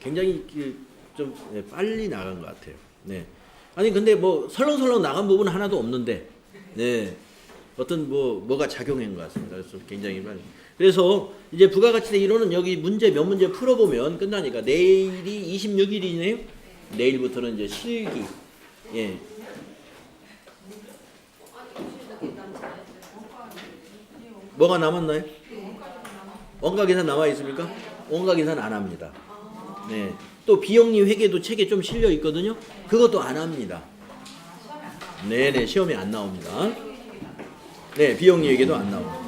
굉장히 좀 빨리 나간 것 같아요. 네. 아니 근데 뭐 설렁설렁 나간 부분 하나도 없는데, 네. 어떤 뭐가 작용한 것 같습니다. 그래서 굉장히 빨리. 그래서 이제 부가가치세 이론은 여기 문제 몇 문제 풀어보면 끝나니까 내일이 26일이네요. 내일부터는 이제 실기. 예. 뭐가 남았나요? 원가 계산 남아 있습니까? 원가 계산 안 합니다. 네. 또 비영리 회계도 책에 좀 실려 있거든요. 그것도 안 합니다. 네네, 시험에 안 나옵니다. 네, 비영리 회계도 안 나옵니다.